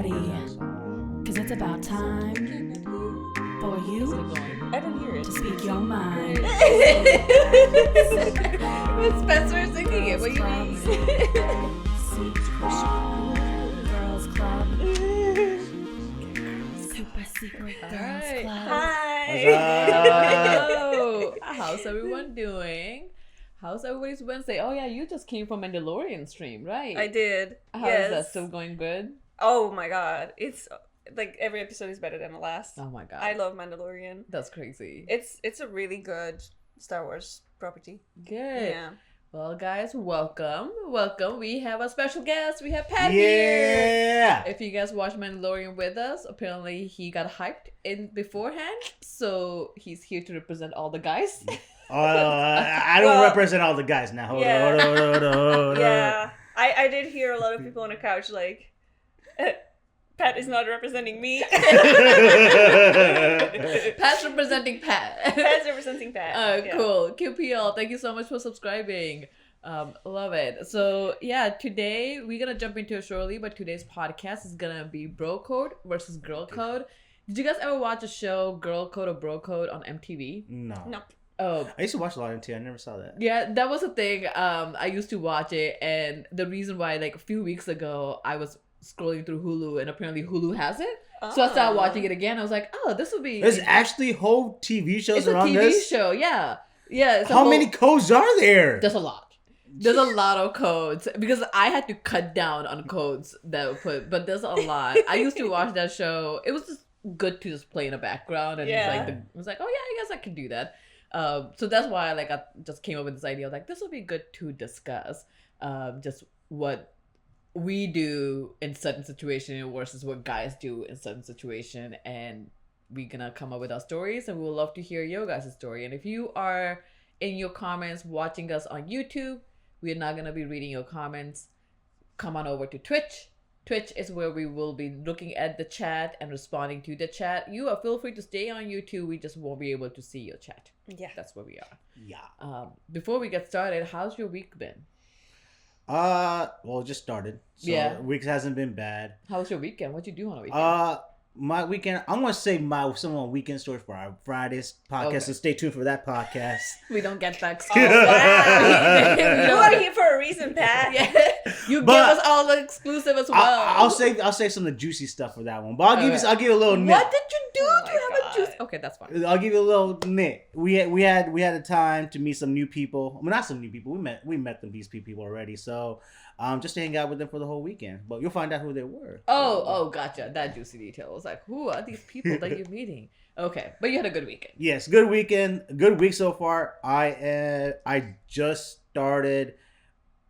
ready, cause it's about time for you I didn't hear it. to speak your mind. Spencer is singing it. What do you mean? Girls Club. Super secret Girls Alright. Club. Hi. Hello. How's everyone doing? How's everybody's Wednesday? Oh yeah, you just came from Mandalorian stream, right? I did. How yes. is that still going good? Oh my god. It's like every episode is better than the last. Oh my god. I love Mandalorian. That's crazy. It's a really good Star Wars property. Good. Yeah. Well, guys, welcome. Welcome. We have a special guest. We have Pat here. Yeah. If you guys watch Mandalorian with us, apparently he got hyped in beforehand, so he's here to represent all the guys. I don't represent all the guys now. Hold on. Yeah. I did hear a lot of people on the couch like, Pat is not representing me. Pat's representing Pat. Pat's representing Pat. Yeah. Cool. QPL, thank you so much for subscribing. Love it. So yeah, today we're gonna jump into it shortly, but today's podcast is gonna be Bro Code versus Girl Code. Did you guys ever watch a show Girl Code or Bro Code on MTV? No. Nope. Oh, I used to watch a lot of MTV. I never saw that. yeah, that was a thing. I used to watch it, and the reason why, like a few weeks ago, I was scrolling through Hulu, and apparently Hulu has it. So I started watching it again. I was like, oh, this would be. There's actually whole TV shows It's a around TV this. show, yeah. Yeah. How many codes are there? There's a lot. There's a lot of codes because I had to cut down on codes that were put, but there's a lot. I used to watch that show. It was just good to just play in the background, and it was like, oh yeah, I guess I can do that. So that's why I just came up with this idea. I was like, this would be good to discuss, just what we do in certain situation versus what guys do in certain situation, and we're gonna come up with our stories, and we would love to hear your guys' story. And if you are in your comments watching us on YouTube, we're not gonna be reading your comments. Come on over to Twitch. Twitch is where we will be looking at the chat and responding to the chat. You are feel free to stay on YouTube. We just won't be able to see your chat. Yeah. That's where we are. Yeah. Before we get started, how's your week been? Well, it just started. So Yeah. weeks hasn't been bad. How was your weekend? What'd you do on a weekend? My weekend, I'm gonna say some of my weekend stories for our Friday's podcast. Okay. So stay tuned for that podcast. We don't get that. Oh, wow. You are here for a reason, Pat. Yeah. You But- give us all the exclusive as well. I'll say some of the juicy stuff for that one. But I'll give you a little nip. What did you do Oh to my have God. a juice? Okay, that's fine. I'll give you a little nit. We had a time to meet some new people. Well, not some new people. We met these people already. So, just to hang out with them for the whole weekend. But you'll find out who they were. Oh, gotcha. That juicy detail. I was like, who are these people that you're meeting? Okay, but you had a good weekend. Yes, good weekend. Good week so far. I just started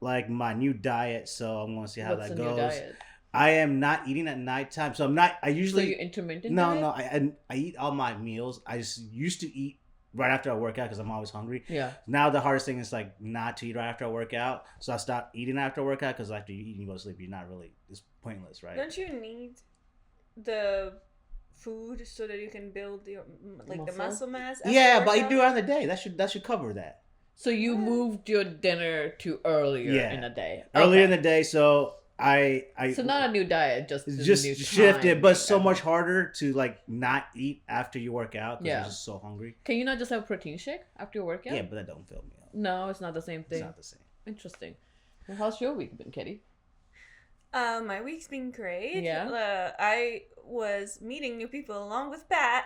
like my new diet, so I'm gonna see how What's that the goes. new diet? I am not eating at nighttime, so I'm not. I So usually you intermittent no. diet? I eat all my meals. I just used to eat right after I work out because I'm always hungry. Yeah. Now the hardest thing is like not to eat right after I work out. So I stopped eating after I work out because after you eat and you go to sleep, you're not really. It's pointless, right? Don't you need the food so that you can build your the muscle mass? after Yeah, but you workout? do it on the day. That should cover that. So you moved your dinner to earlier Yeah. in the day. Earlier Okay. in the day, so I So not a new diet, just it's a just new shifted, time. but so much harder to like not eat after you work out because Yeah. you're just so hungry. Can you not just have a protein shake after your workout? Yeah, but that don't fill me up. No, it's not the same It's thing. not the same. Interesting. Well, how's your week been, Kitty? My week's been great. Yeah. I was meeting new people along with Pat.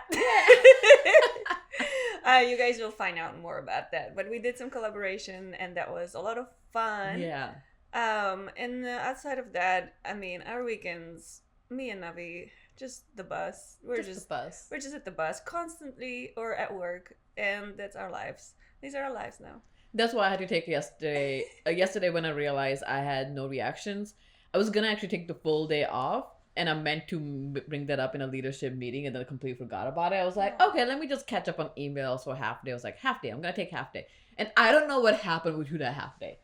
You guys will find out more about that. But we did some collaboration, and that was a lot of fun. Yeah. And outside of that, I mean, our weekends, me and Navi, just the bus. We're just the bus. We're just at the bus constantly or at work, and that's our lives. These are our lives now. That's why I had to take yesterday. Yesterday when I realized I had no reactions, I was gonna actually take the full day off, and I meant to bring that up in a leadership meeting, and then I completely forgot about it. I was like, okay, let me just catch up on emails for half day. I was like, half day. I'm gonna take half day, and I don't know what happened with that half day.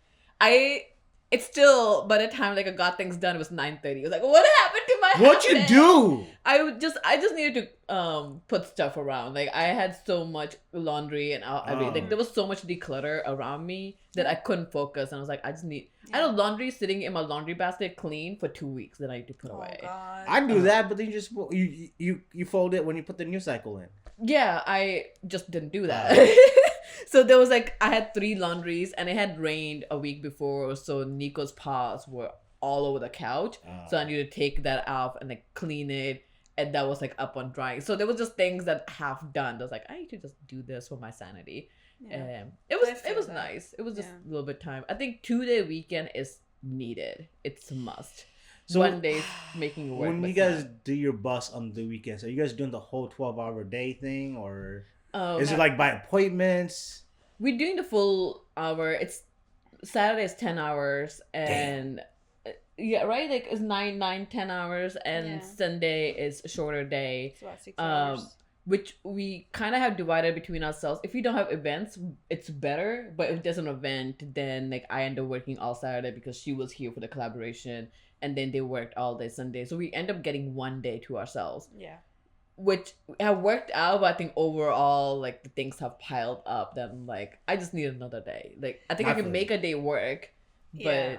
It's still by the time I got things done, it was 9:30. I was like, what happened to my What you do? I just needed to put stuff around. Like I had so much laundry and like there was so much declutter around me that I couldn't focus. And I was like, I had laundry sitting in my laundry basket clean for 2 weeks that I had to put away. God. I do that, but then you fold it when you put the new cycle in. Yeah, I just didn't do that. So there was like I had 3 laundries and it had rained a week before, so Nico's paws were all over the couch. So I needed to take that off and like clean it, and that was like up on drying. So there was just things that half done. I was like, I need to just do this for my sanity. Yeah. It was nice. It was just a little bit of time. I think 2-day weekend is needed. It's a must. So one day making it work. When you guys do your bus on the weekends, are you guys doing the whole 12-hour day thing, or is it like by appointments? We're doing the full hour. It's Saturday is 10 hours and yeah, right? Like it's 10 hours and Sunday is a shorter day. It's about 6 hours. Which we kind of have divided between ourselves. If we don't have events, it's better. But if there's an event, then like I end up working all Saturday because she was here for the collaboration, and then they worked all day Sunday. So we end up getting 1 day to ourselves. Yeah. Which have worked out, but I think overall, like the things have piled up. That I'm like, I just need another day. Like I think I can make a day work, but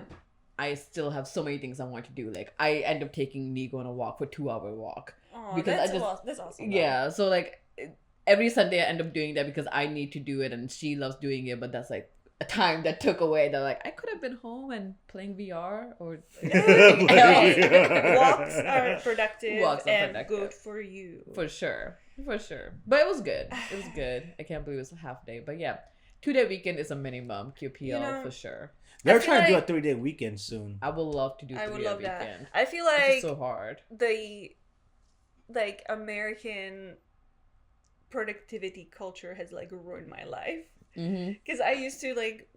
I still have so many things I want to do. Like I end up taking Nico on a walk for 2-hour walk. Oh, because that's awesome. Yeah, so like every Sunday I end up doing that because I need to do it and she loves doing it, but that's like a time that took away that like I could have been home and playing VR or walks are productive and good for you. For sure. But it was good. I can't believe it was a half day. But yeah, 2-day weekend is a minimum QPL for sure. They're trying to do a 3-day weekend soon. I would love to do 3-day weekend. That. I feel like it's so hard. The like American productivity culture has like ruined my life. Because I used to like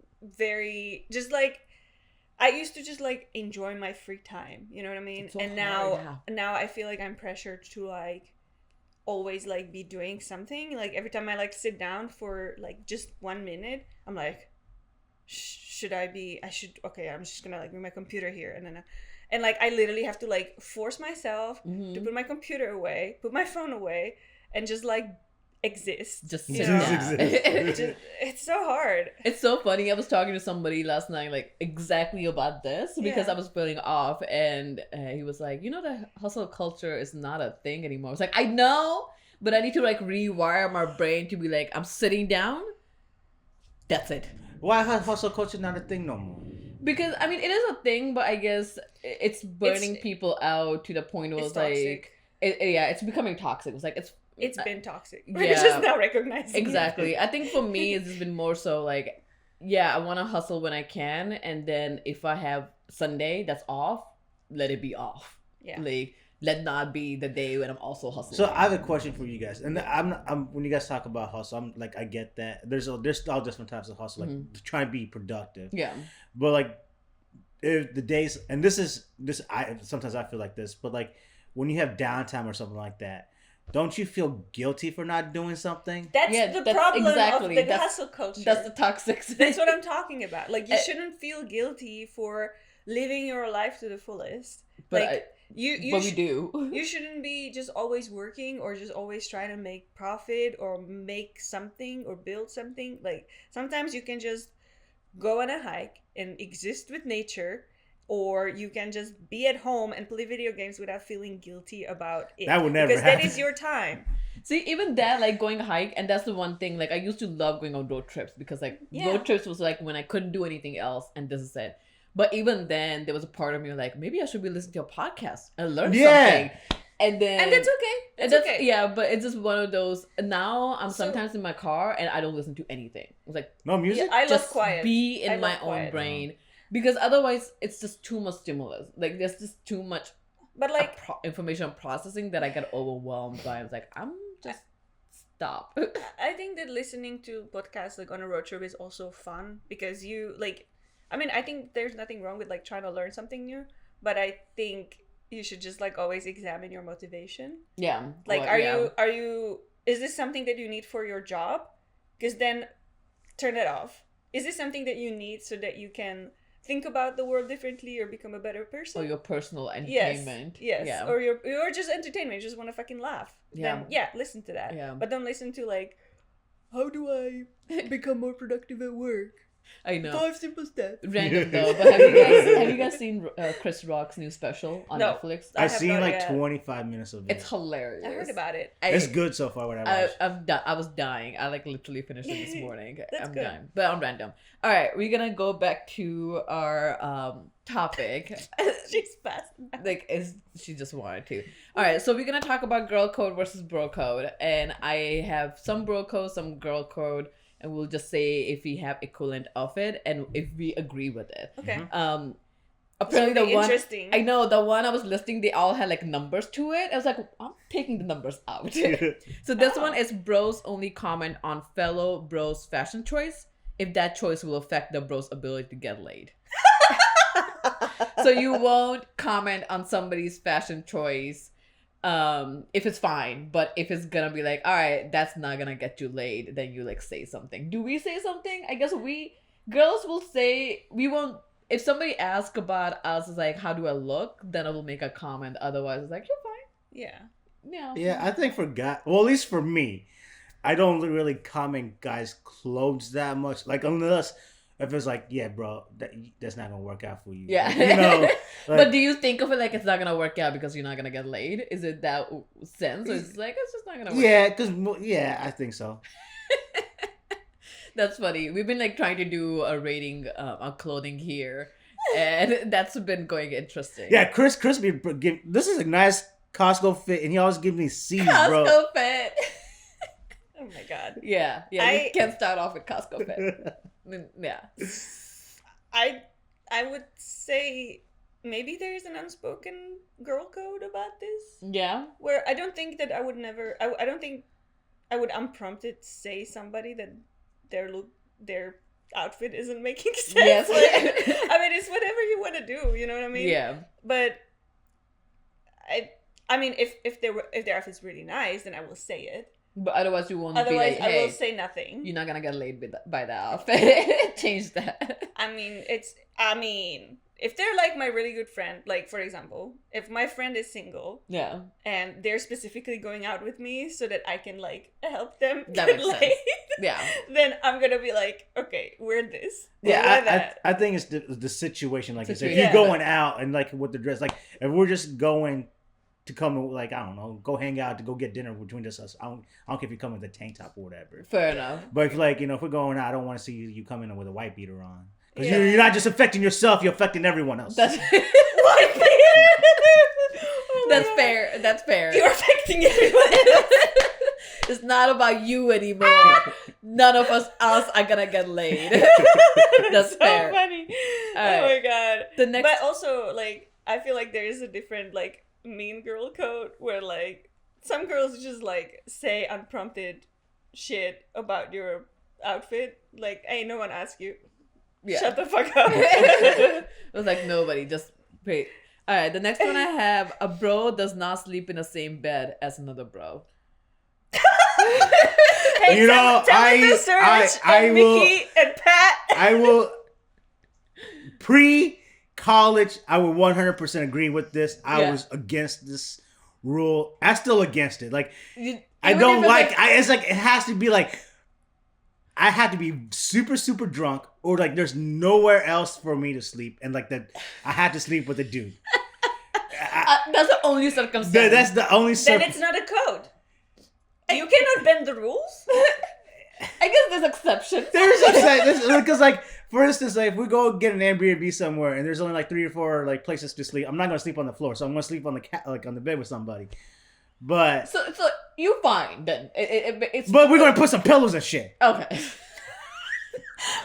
I used to just like enjoy my free time, you know what I mean? So and now I feel like I'm pressured to like always like be doing something. Like every time I like sit down for like just 1 minute, I'm like, I'm just gonna like bring my computer here and like I literally have to like force myself to put my computer away, put my phone away, and just like exist. Just exist. It's so hard. It's so funny. I was talking to somebody last night like exactly about this because I was feeling off, and he was like, the hustle culture is not a thing anymore. I was like, I know, but I need to like rewire my brain to be like, I'm sitting down, that's it. Why is hustle culture not a thing no more? Because I mean it is a thing, but I guess it's burning people out to the point where it's like it's becoming toxic. It's like it's been toxic. We're just now recognizing exactly it. I think for me it's just been more so like I want to hustle when I can, and then if I have Sunday that's off, let it be off. Like let not be the day when I'm also hustling. So I have a question for you guys, and I'm when you guys talk about hustle, I'm like I get that there's all different types of hustle, like to try and be productive. Yeah. But like if the days, and this I sometimes I feel like this, but like when you have downtime or something like that, don't you feel guilty for not doing something? That's the problem of the hustle culture. That's the toxic thing. That's what I'm talking about. Like you shouldn't feel guilty for living your life to the fullest. But like we do. You shouldn't be just always working or just always trying to make profit or make something or build something. Like sometimes you can just go on a hike and exist with nature, or you can just be at home and play video games without feeling guilty about it. That would never happen. Because that is your time. See, even that, like going hike, and that's the one thing, like I used to love going on road trips because like road trips was like when I couldn't do anything else, and this is it. But even then, there was a part of me like, maybe I should be listening to a podcast and learn something. And that's okay. It's okay. Yeah, but it's just one of those. Now I'm sometimes in my car and I don't listen to anything. It's like no music. I love quiet. Be in my own brain. Because otherwise, it's just too much stimulus. Like, there's just too much information processing that I get overwhelmed by. I was like, I'm just stop. I think that listening to podcasts like on a road trip is also fun because you like. I mean, I think there's nothing wrong with like trying to learn something new, but I think you should just like always examine your motivation. Yeah. Like, are you? Is this something that you need for your job? Because then, turn it off. Is this something that you need so that you can think about the world differently or become a better person. Or your personal entertainment. Yes. Yeah. Or you're just entertainment. You just want to fucking laugh. Yeah. Then listen to that. Yeah. But don't listen to like, how do I become more productive at work? I know. 5 simple steps. Random though, but have you guys seen Chris Rock's new special on Netflix? I've seen like 25 minutes of it. It's hilarious. I heard about it. It's good so far. What I watched. I'm done. I was dying. I like literally finished it this morning. That's I'm good. dying, but I'm random. All right, we're gonna go back to our topic. She's fast. She just wanted to. All right, so we're gonna talk about girl code versus bro code, and I have some bro code, some girl code. And we'll just say if we have equivalent of it and if we agree with it. Okay. Apparently the one interesting. I know the one I was listing, they all had like numbers to it. I was like, I'm taking the numbers out. So this one is bros only comment on fellow bros' fashion choice if that choice will affect the bros' ability to get laid. So you won't comment on somebody's fashion choice if it's fine, but if it's gonna be like, all right, that's not gonna get you laid, then you like say something. Do we say something? I guess girls will say, we won't. If somebody asks about us, it's like, how do I look? Then I will make a comment. Otherwise, it's like, you're fine. Yeah, I think for guys, well, at least for me, I don't really comment guys' clothes that much. Like, unless if it's like, yeah, bro, that's not gonna work out for you. Yeah. You know. Like, but do you think of it like it's not gonna work out because you're not gonna get laid? Is it that sense? Or it's like, it's just not gonna work out? I think so. That's funny. We've been like trying to do a rating on clothing here, and that's been going interesting. Yeah, Chris this is a nice Costco fit, and he always gives me C's, bro. Costco fit. Oh my god. Yeah. You can't start off with Costco fit. Yeah. I would say maybe there is an unspoken girl code about this. Yeah. Where I don't think that I would never. I don't think I would unprompted say somebody that their outfit isn't making sense. Yes. Like, I mean, it's whatever you want to do. You know what I mean? Yeah. But I mean, if their outfit's really nice, then I will say it. But otherwise, you won't. Otherwise, be like, hey, I will say nothing. You're not gonna get laid by that outfit. Change that. I mean, if they're like my really good friend, like for example, if my friend is single, yeah, and they're specifically going out with me so that I can like help them that get makes laid, sense. Yeah, then I'm gonna be like, okay, wear this. Yeah, I think it's the situation. Like, if you're going out and like with the dress, like if we're just going to come, like, I don't know, go hang out, to go get dinner between us. I don't care if you come with a tank top or whatever. Fair enough. But if, like, if we're going out, I don't want to see you come in with a white beater on. Because you're not just affecting yourself, you're affecting everyone else. That's white beater. That's fair. That's fair. You're affecting everyone else. It's not about you anymore. None of us are gonna get laid. That's so fair. Funny. Right. Oh my god. But also, like, I feel like there is a different, like, mean girl code where, like, some girls just, like, say unprompted shit about your outfit. Like, hey, no one asked you. Yeah. Shut the fuck up. It was like, nobody, just wait. All right, the next one I have: a bro does not sleep in the same bed as another bro. Hey, tell me the search and Mickey and Pat. I will pre-college. I would 100% agree with this. I was against this rule. I'm still against it. Like, I don't like. It's like it has to be like. I have to be super, super drunk, or like there's nowhere else for me to sleep, and like that, I have to sleep with a dude. That's the only circumstance. That's the only Then it's not a code. You cannot bend the rules. I guess there's exceptions. There's exceptions because, like, for instance, like if we go get an Airbnb somewhere and there's only like 3 or 4 like places to sleep, I'm not gonna sleep on the floor, so I'm gonna sleep on the on the bed with somebody. But so you fine then. It's but we're gonna put some pillows and shit. Okay.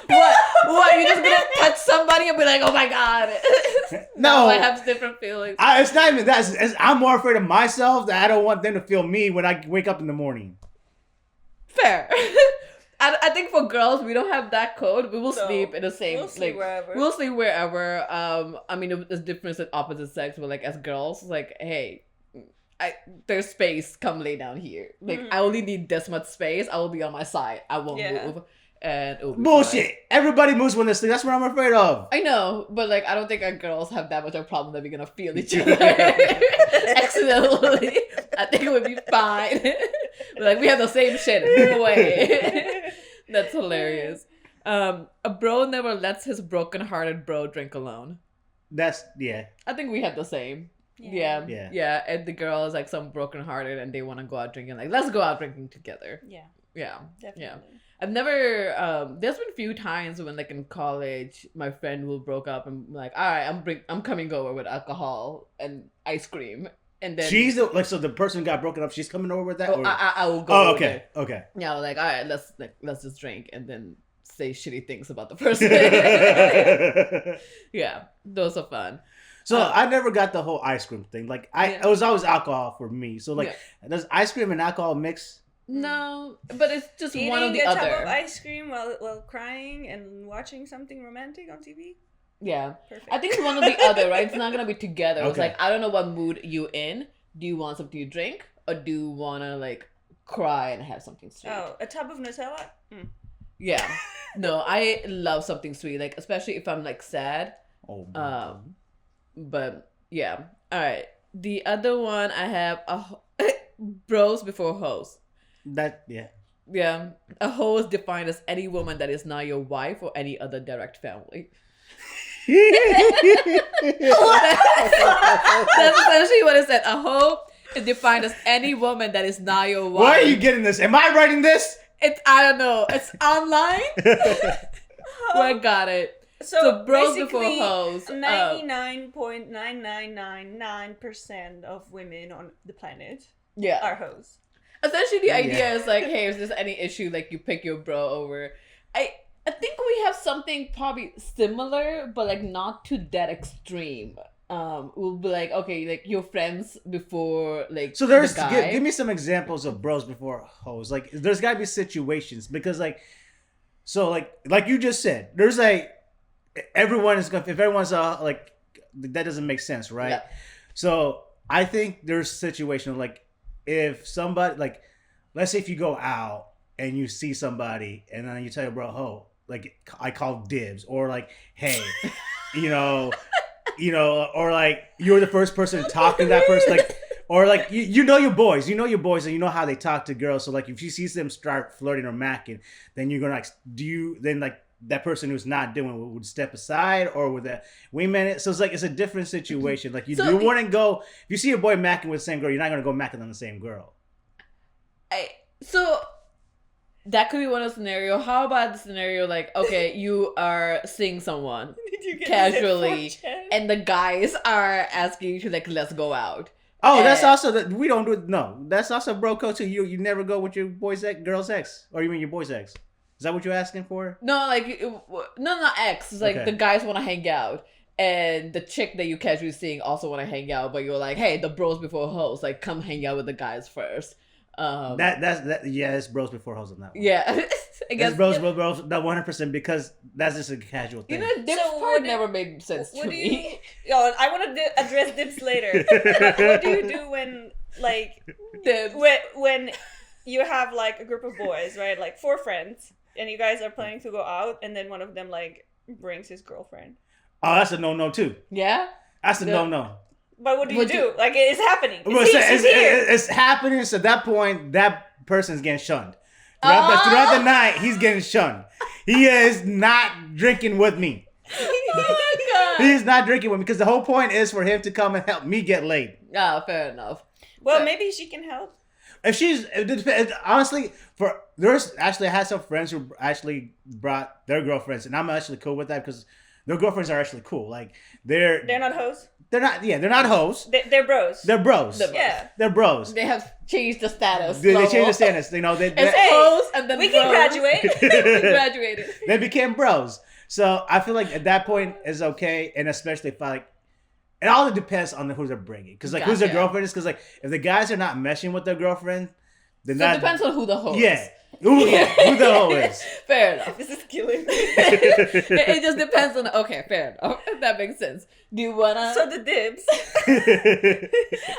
What? You're just gonna touch somebody and be like, oh my god. No, I have different feelings. It's not even that. I'm more afraid of myself that I don't want them to feel me when I wake up in the morning. Fair. I think for girls, we don't have that code. We will sleep in the same. We'll sleep wherever. We'll sleep wherever. I mean, there's difference in opposite sex. But like as girls, like, hey, there's space. Come lay down here. Like I only need this much space. I will be on my side. I won't move. and it'll be Bullshit. fine. Everybody moves when they sleep. That's what I'm afraid of. I know, but like I don't think our girls have that much of a problem that we're gonna feel each other accidentally. I think it would be fine. Like we have the same shit. Move away. That's hilarious. A bro never lets his broken-hearted bro drink alone. That's yeah. I think we have the same. Yeah. And the girl is like some broken-hearted and they want to go out drinking. Like, let's go out drinking together. Yeah. Definitely. I've never. There's been a few times when, like in college, my friend will broke up and like, all right, I'm coming over with alcohol and ice cream, and then she's so the person who got broken up. She's coming over with that. Oh, I will go. Oh, okay, okay. Yeah, like all right, let's just drink and then say shitty things about the person. Yeah, those are fun. So I never got the whole ice cream thing. Like it was always alcohol for me. So like, does ice cream and alcohol mix? No, but it's just eating one of the a other. tub of ice cream while crying and watching something romantic on TV. Yeah, perfect. I think it's one or the other, right? It's not gonna be together. Okay. It's like I don't know what mood you in. Do you want something to drink or do you wanna like cry and have something sweet? Oh, a tub of Nutella? Yeah. No, I love something sweet, like especially if I'm like sad. Oh. But yeah. All right. The other one I have bros before hoes. Yeah. A hoe is defined as any woman that is not your wife or any other direct family. That's essentially what it said. A hoe is defined as any woman that is not your wife. Where are you getting this? Am I writing this? I don't know. It's online. I got it. So bros before hoes. 99.9999% of women on the planet are hoes. Essentially, the idea is like, hey, if there's any issue, like you pick your bro over. I think we have something probably similar, but like not to that extreme. We'll be like, okay, like your friends before, like. So there's the guy. Give me some examples of bros before hoes. Like there's got to be situations because like you just said, there's like everyone is gonna if everyone's like that doesn't make sense, right? Yeah. So I think there's situations like. If somebody like, let's say if you go out and you see somebody and then you tell your bro, oh, like I call dibs or like, hey, or like you're the first person talking to that person, like, or like you know your boys and you know how they talk to girls. So like if you see them start flirting or macking, then you're gonna like, that person who's not doing it would step aside or would that wingman it? So it's like it's a different situation. Like you wouldn't go if you see your boy macking with the same girl, you're not gonna go macking on the same girl. So that could be one of the scenario. How about the scenario like, okay, you are seeing someone casually and the guys are asking you to like, let's go out. Oh, that's also we don't do it. No, that's also bro code too. You never go with your girl's ex, or you mean your boy's ex. Is that what you're asking for? No, like not ex. It's like the guys want to hang out, and the chick that you casually seeing also want to hang out. But you're like, hey, the bros before hoes, like come hang out with the guys first. It's bros before hoes on that one. Yeah, I guess bros, that 100% because that's just a casual thing. This part never made sense to me. I want to address dips later. What do you do when like when you have like a group of boys, right? Like 4 friends. And you guys are planning to go out, and then one of them like brings his girlfriend. Oh, that's a no to. Yeah, that's a no. But what do you do? Like it's happening. It's happening. So at that point, that person's getting shunned. Throughout the night, he's getting shunned. He is not drinking with me. Oh my god! He's not drinking with me because the whole point is for him to come and help me get laid. Oh, fair enough. Well, maybe she can help. If honestly, I had some friends who actually brought their girlfriends, and I'm actually cool with that because their girlfriends are actually cool. Like they're not hoes. They're not. Yeah, they're not hoes. They're bros. They're bros. Yeah, they're bros. They have changed the status. They changed the status. They it's hoes, and then we can graduate. We graduated. They became bros. So I feel like at that point is okay, and especially if it all depends on who they're bringing. Because like who's their girlfriend is. Because like if the guys are not meshing with their girlfriend, then it depends on who the hoe is. Yeah. Who the hoe is. Fair enough. This is killing me. It just depends on okay, fair enough. That makes sense. Do you wanna So the dibs.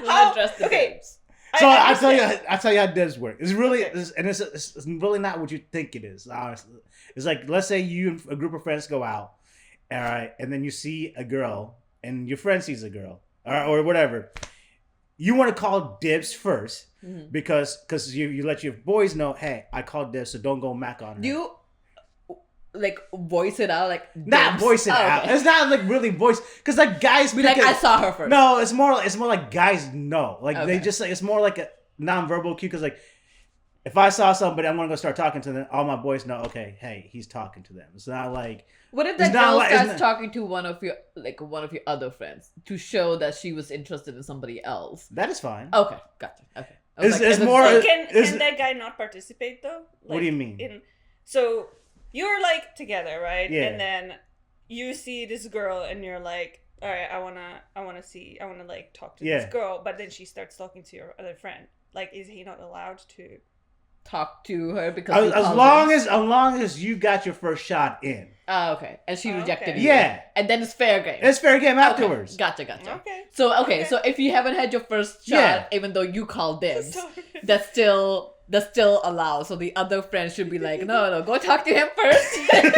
address the dibs? So I tell you how dibs work. It's really, it's really not what you think it is. Honestly, it's like, let's say you and a group of friends go out, all right, and then you see a girl, and your friend sees a girl, or whatever. You want to call dibs first because you let your boys know, hey, I called dibs, so don't go mac on her. You like voice it out, like not dibs. voice it out. Okay. It's not like really voice, because like guys be like, I saw her first. No, it's more like guys know, like Okay. they just like, it's more like a non-verbal cue, because like if I saw somebody, I'm gonna go start talking to them. All my boys know, okay, hey, he's talking to them. It's not like. What if that girl starts talking to one of your other friends to show that she was interested in somebody else? That is fine. Okay, gotcha. Okay, it's more. So can that guy not participate though? Like, what do you mean? So you're like together, right? Yeah. And then you see this girl, and you're like, all right, I wanna like talk to this girl, but then she starts talking to your other friend. Like, is he not allowed to talk to her because as long as you got your first shot in? Oh, okay. And she rejected you. Yeah. And then it's fair game. It's fair game afterwards. Okay. Gotcha. Okay. So so if you haven't had your first shot, even though you called dibs, that's still allowed. So the other friend should be like, no, go talk to him first. Because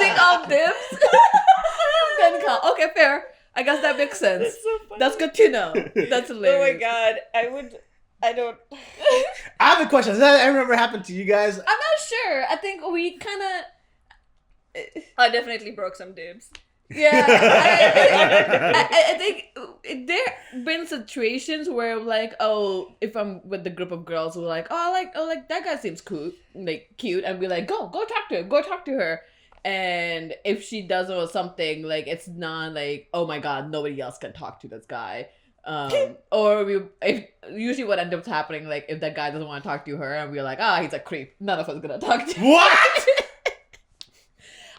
he called dibs. Then call. Okay, fair. I guess that makes sense. That's so funny. That's good to know. That's hilarious. Oh my god. I don't. I have a question. Has that ever happened to you guys? I'm not sure. I think we kind of. I definitely broke some dibs. Yeah, I think there been situations where like, oh, if I'm with the group of girls who are like, oh, like that guy seems cool, like cute, and be like, go talk to her. And if she does or something, like it's not like, oh my god, nobody else can talk to this guy. Usually what ends up happening, like if that guy doesn't want to talk to her, and we're like, he's a creep. None of us gonna talk to him. What?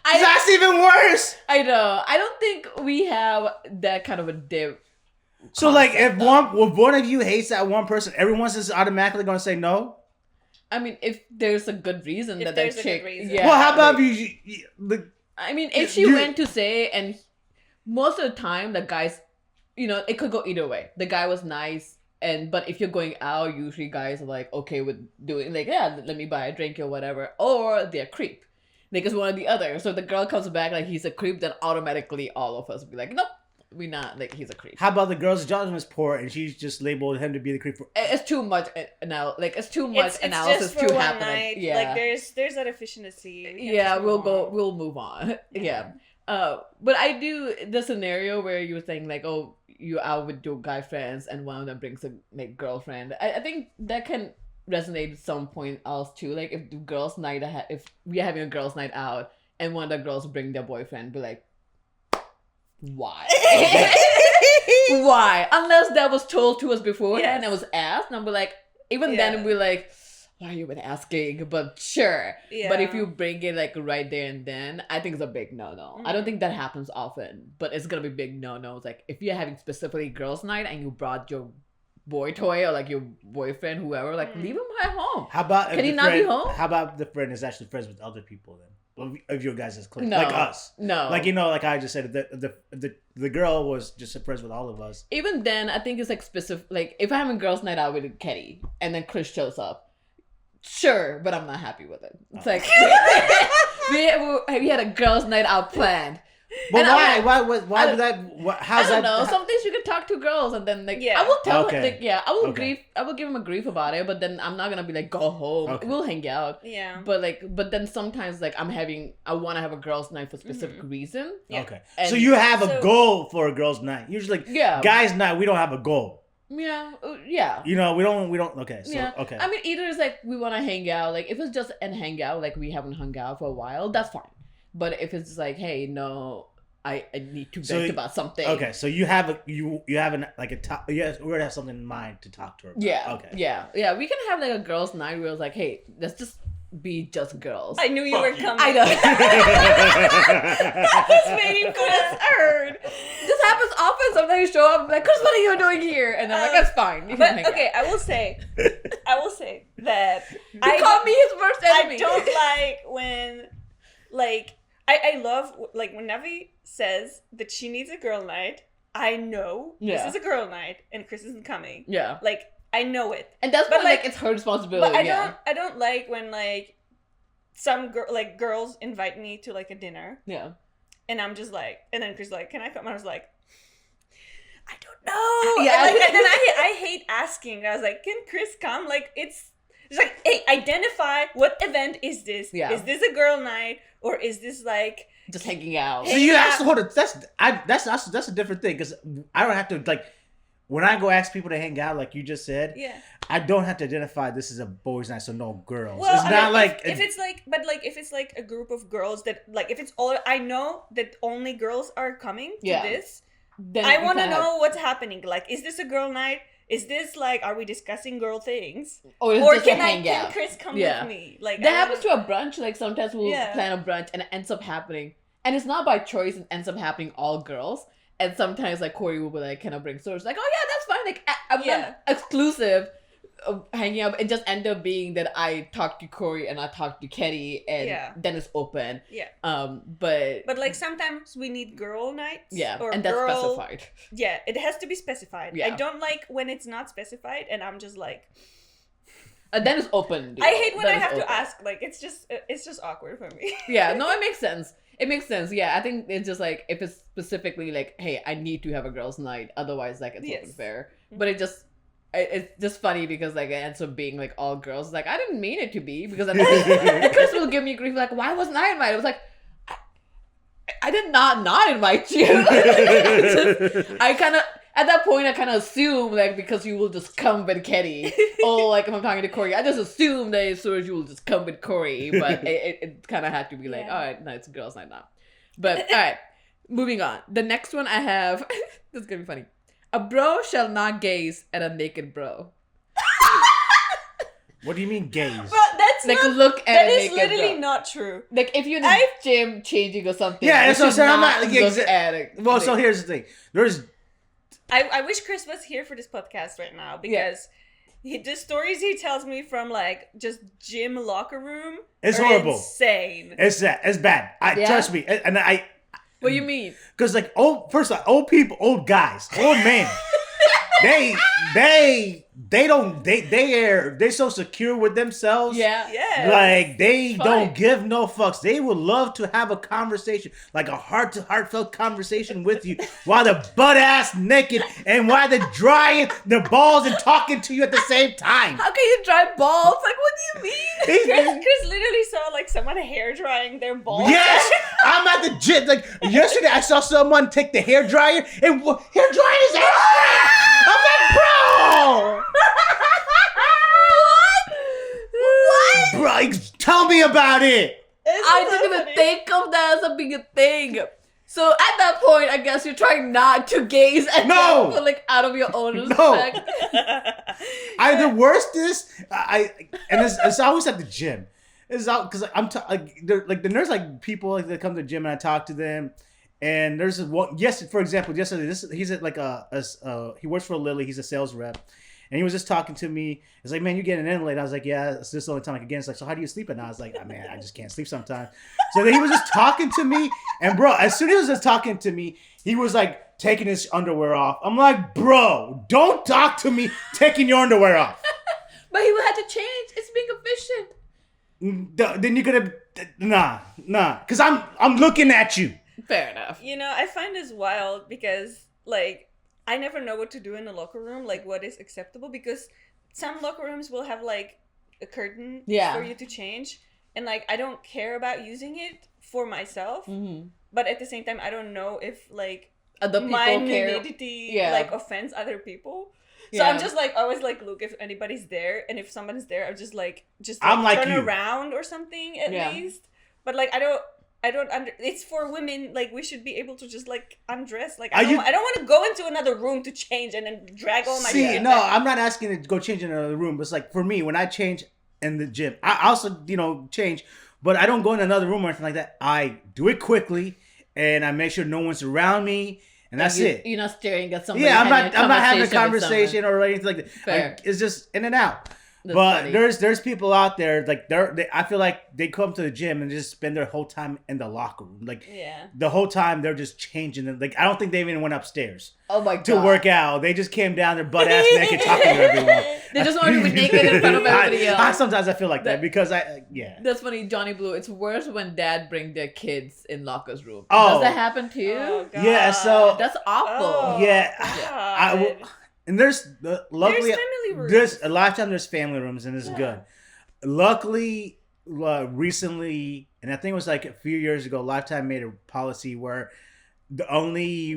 That's even worse. I know. I don't think we have that kind of a dip. So like, if one of you hates that one person, everyone's just automatically gonna say no. I mean, if there's a good reason that chick. Yeah. Well, how about I mean, if she went to say, and most of the time the guys, it could go either way. The guy was nice, but if you're going out, usually guys are like okay with doing like, yeah, let me buy a drink or whatever, or they're creep. Like it's one or the other. So if the girl comes back like he's a creep, then automatically all of us will be like, nope, we're not, like he's a creep. How about the girl's judgment is poor and she's just labeled him to be the creep? It's too much it's too much analysis to happen. Night. Yeah, like there's that efficiency. Yeah, we'll move on. Yeah. But I do the scenario where you were saying like, oh, you out with your guy friends and one of them brings a like girlfriend. I think that can resonate at some point else too. Like if the girls' night, if we're having a girls' night out and one of the girls bring their boyfriend, be like, why? Why? Unless that was told to us beforehand and it was asked, and I'm like, even then we're like, why are you even asking? But sure. Yeah. But if you bring it like right there and then, I think it's a big no-no. Mm-hmm. I don't think that happens often, but it's gonna be big no-no. It's like if you're having specifically girls' night and you brought your boy toy or like your boyfriend, whoever, like leave him at home. How about can he not be home? How about the friend is actually friends with other people then? Of your guys' clique, no, like us. No, like like I just said, the girl was just friends with all of us. Even then, I think it's like specific. Like if I'm having girls' night out with Kenny and then Chris shows up, sure, but I'm not happy with it. It's like we had a girls' night out planned. But why? Why would that? How's that? I don't know. Some things you can talk to girls, and then like I will tell him, like I will grief. I will give him a grief about it, but then I'm not gonna be like go home. Okay. We'll hang out. Yeah. But then sometimes like I want to have a girls' night for a specific reason. Yeah. Okay. And so you have a goal for a girls' night. Usually, guys' night we don't have a goal. Yeah. Yeah. We don't. Okay. So okay. I mean, either it's like we want to hang out. Like if it's just an hang out, like we haven't hung out for a while, that's fine. But if it's like, hey, no, I need to vent about something. Okay, so you have we're gonna have something in mind to talk to her about. Yeah. Okay. Yeah. We can have like a girls' night where it's like, hey, let's just be just girls. I knew you were coming. I know. I was waiting for this heard. This happens often. Sometimes you show up like, Chris, what are you doing here? And I'm like, that's fine. But okay, I will say that you called me his worst enemy. I don't like when I love like when Navi says that she needs a girl night. I know this is a girl night and Chris isn't coming. Yeah. Like, I know it. And that's when, like, it's her responsibility. But I don't like when, like, some girls invite me to, like, a dinner. Yeah. And I'm just like, and then Chris is like, can I come? And I was like, I don't know. Yeah. And then I hate asking. I was like, can Chris come? Like, it's like, hey, identify what event is this? Yeah. Is this a girl night or is this like just hanging out? So you ask, hold it. That's a different thing because I don't have to like when I go ask people to hang out, like you just said. Yeah. I don't have to identify this is a boys' night, so no girls. Well, it's not like if it's like, but like if it's like a group of girls that like if it's all I know that only girls are coming to this. Then I want to know what's happening. Like, is this a girl night? Is this like, are we discussing girl things? Or can Chris come with me? Like that happens to a brunch. Like sometimes we'll plan a brunch and it ends up happening, and it's not by choice. It ends up happening all girls. And sometimes like Corey will be like, "Can I bring stores?" Like, "Oh yeah, that's fine." Like I'm not exclusive. Hanging out and just end up being that I talk to Corey and I talk to Ketty and then it's open. Yeah. But like sometimes we need girl nights. Yeah. Or and that's specified. Yeah, it has to be specified. Yeah. I don't like when it's not specified and I'm just like. And then it's open. I hate when I have to ask. Like it's just awkward for me. Yeah. No, it makes sense. It makes sense. Yeah, I think it's just like if it's specifically like, hey, I need to have a girls' night, otherwise like it's open fair. But it's just funny because like it ends up being like all girls. Like I didn't mean it to be because Chris will give me grief like why wasn't I invited? I was like I did not invite you. I kind of at that point I kind of assume like because you will just come with Ketty. Or like if I'm talking to Corey, I just assume that as soon as you will just come with Corey. But it kind of had to be like all right, no, it's a girls' night now. But all right, moving on. The next one I have this is gonna be funny. A bro shall not gaze at a naked bro. What do you mean gaze? Bro, that's like not, look at a naked bro. That is literally not true. Like if you're in the gym changing or something. Yeah, that's what I'm saying. I'm not like at it. Well, so here's the thing. I wish Chris was here for this podcast right now because the stories he tells me from like just gym locker room it's are horrible. Insane. It's bad. Trust me. And what do you mean? Because like old people, old guys, old men, they're so secure with themselves. Yeah. Like they don't give no fucks. They would love to have a conversation, like a heartfelt conversation with you while they're butt ass naked and while they're drying their balls and talking to you at the same time. How can you dry balls? Like what do you mean? Chris literally saw like someone hair drying their balls. Yes, I'm at the gym. Like yesterday, I saw someone take the hair dryer and hair drying his ass. I'm like, bro. What? Bro, tell me about it. I didn't even think of that as being a thing. So at that point, I guess you're trying not to gaze at them for like out of your own respect. The worst is it's always at the gym. It's out because like the nurse like people like they come to the gym and I talk to them. And there's one. For example, yesterday he's at like he works for Lily. He's a sales rep, and he was just talking to me. He's like, "Man, you getting in late?" I was like, "Yeah, this is the only time I can get in." It's like, "So how do you sleep at night?" I was like, "Oh, man, I just can't sleep sometimes." So then he was just talking to me, and bro, as soon as he was just talking to me, he was like taking his underwear off. I'm like, "Bro, don't talk to me taking your underwear off." But he would have to change. It's being efficient. Then you're gonna nah, because I'm looking at you. Fair enough. You know, I find this wild because, like, I never know what to do in a locker room, like, what is acceptable, because some locker rooms will have, like, a curtain for you to change, and, like, I don't care about using it for myself, but at the same time, I don't know if, like, other people my nudity, like, offends other people. So I'm just, like, always, like, look if anybody's there, and if someone's there, I'm just I'm like turn you. around or something, at least. But, like, I don't it's for women, like, we should be able to just, like, undress. Like, I don't want to go into another room to change and then drag all my shit. No, I'm not asking to go change in another room. But it's like, for me, when I change in the gym, I also, change. But I don't go in another room or anything like that. I do it quickly, and I make sure no one's around me, and that's it. You're not staring at somebody. Yeah, I'm not having a conversation or anything like that. Fair. It's just in and out. But funny. there's people out there like I feel like they come to the gym and just spend their whole time in the locker room. Like the whole time they're just changing them. Like I don't think they even went upstairs. Oh my god. To work out. They just came down their butt ass naked talking to everyone. They just want to be naked in front of everybody else. Sometimes I feel like that because That's funny, Johnny Blue. It's worse when dad bring their kids in lockers room. Oh. Does that happen to you? Oh, yeah, so that's awful. Oh, yeah. And luckily there's a lot of time there's family rooms and it's good. Luckily, recently, and I think it was like a few years ago, Lifetime made a policy where the only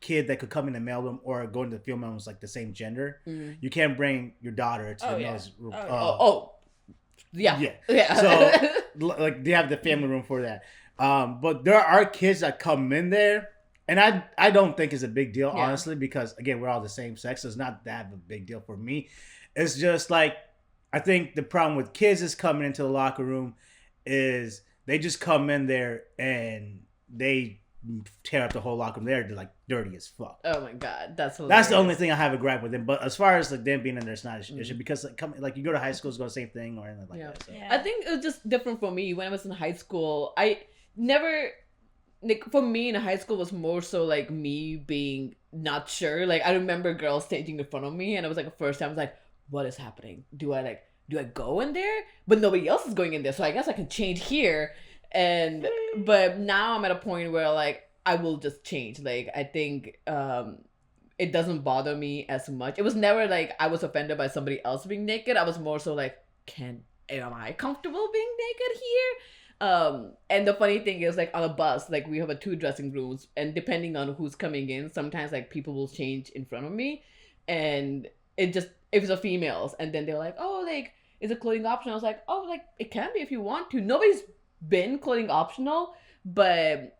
kid that could come in the mail room or go into the film room was like the same gender. Mm-hmm. You can't bring your daughter to the mail room. Yeah. So like they have the family room for that. But there are kids that come in there. And I don't think it's a big deal, honestly, because, again, we're all the same sex. So it's not that of a big deal for me. It's just like, I think the problem with kids is coming into the locker room is they just come in there and they tear up the whole locker room. They're like dirty as fuck. Oh, my God. That's the only thing I have a gripe with them. But as far as like them being in there, it's not an issue because like you go to high school, it's the same thing or anything like that. So. Yeah. I think it was just different for me. When I was in high school, I never... Like for me in high school was more so like me being not sure. Like I remember girls changing in front of me and it was like the first time I was like, what is happening? Do I go in there? But nobody else is going in there, so I guess I can change here. But now I'm at a point where like I will just change. Like I think it doesn't bother me as much. It was never like I was offended by somebody else being naked. I was more so like, am I comfortable being naked here? And the funny thing is, like, on a bus, like, we have 2 dressing rooms, and depending on who's coming in, sometimes, like, people will change in front of me, and it was a females, and then they're like, oh, like, is it clothing optional? I was like, oh, like, it can be if you want to. Nobody's been clothing optional, but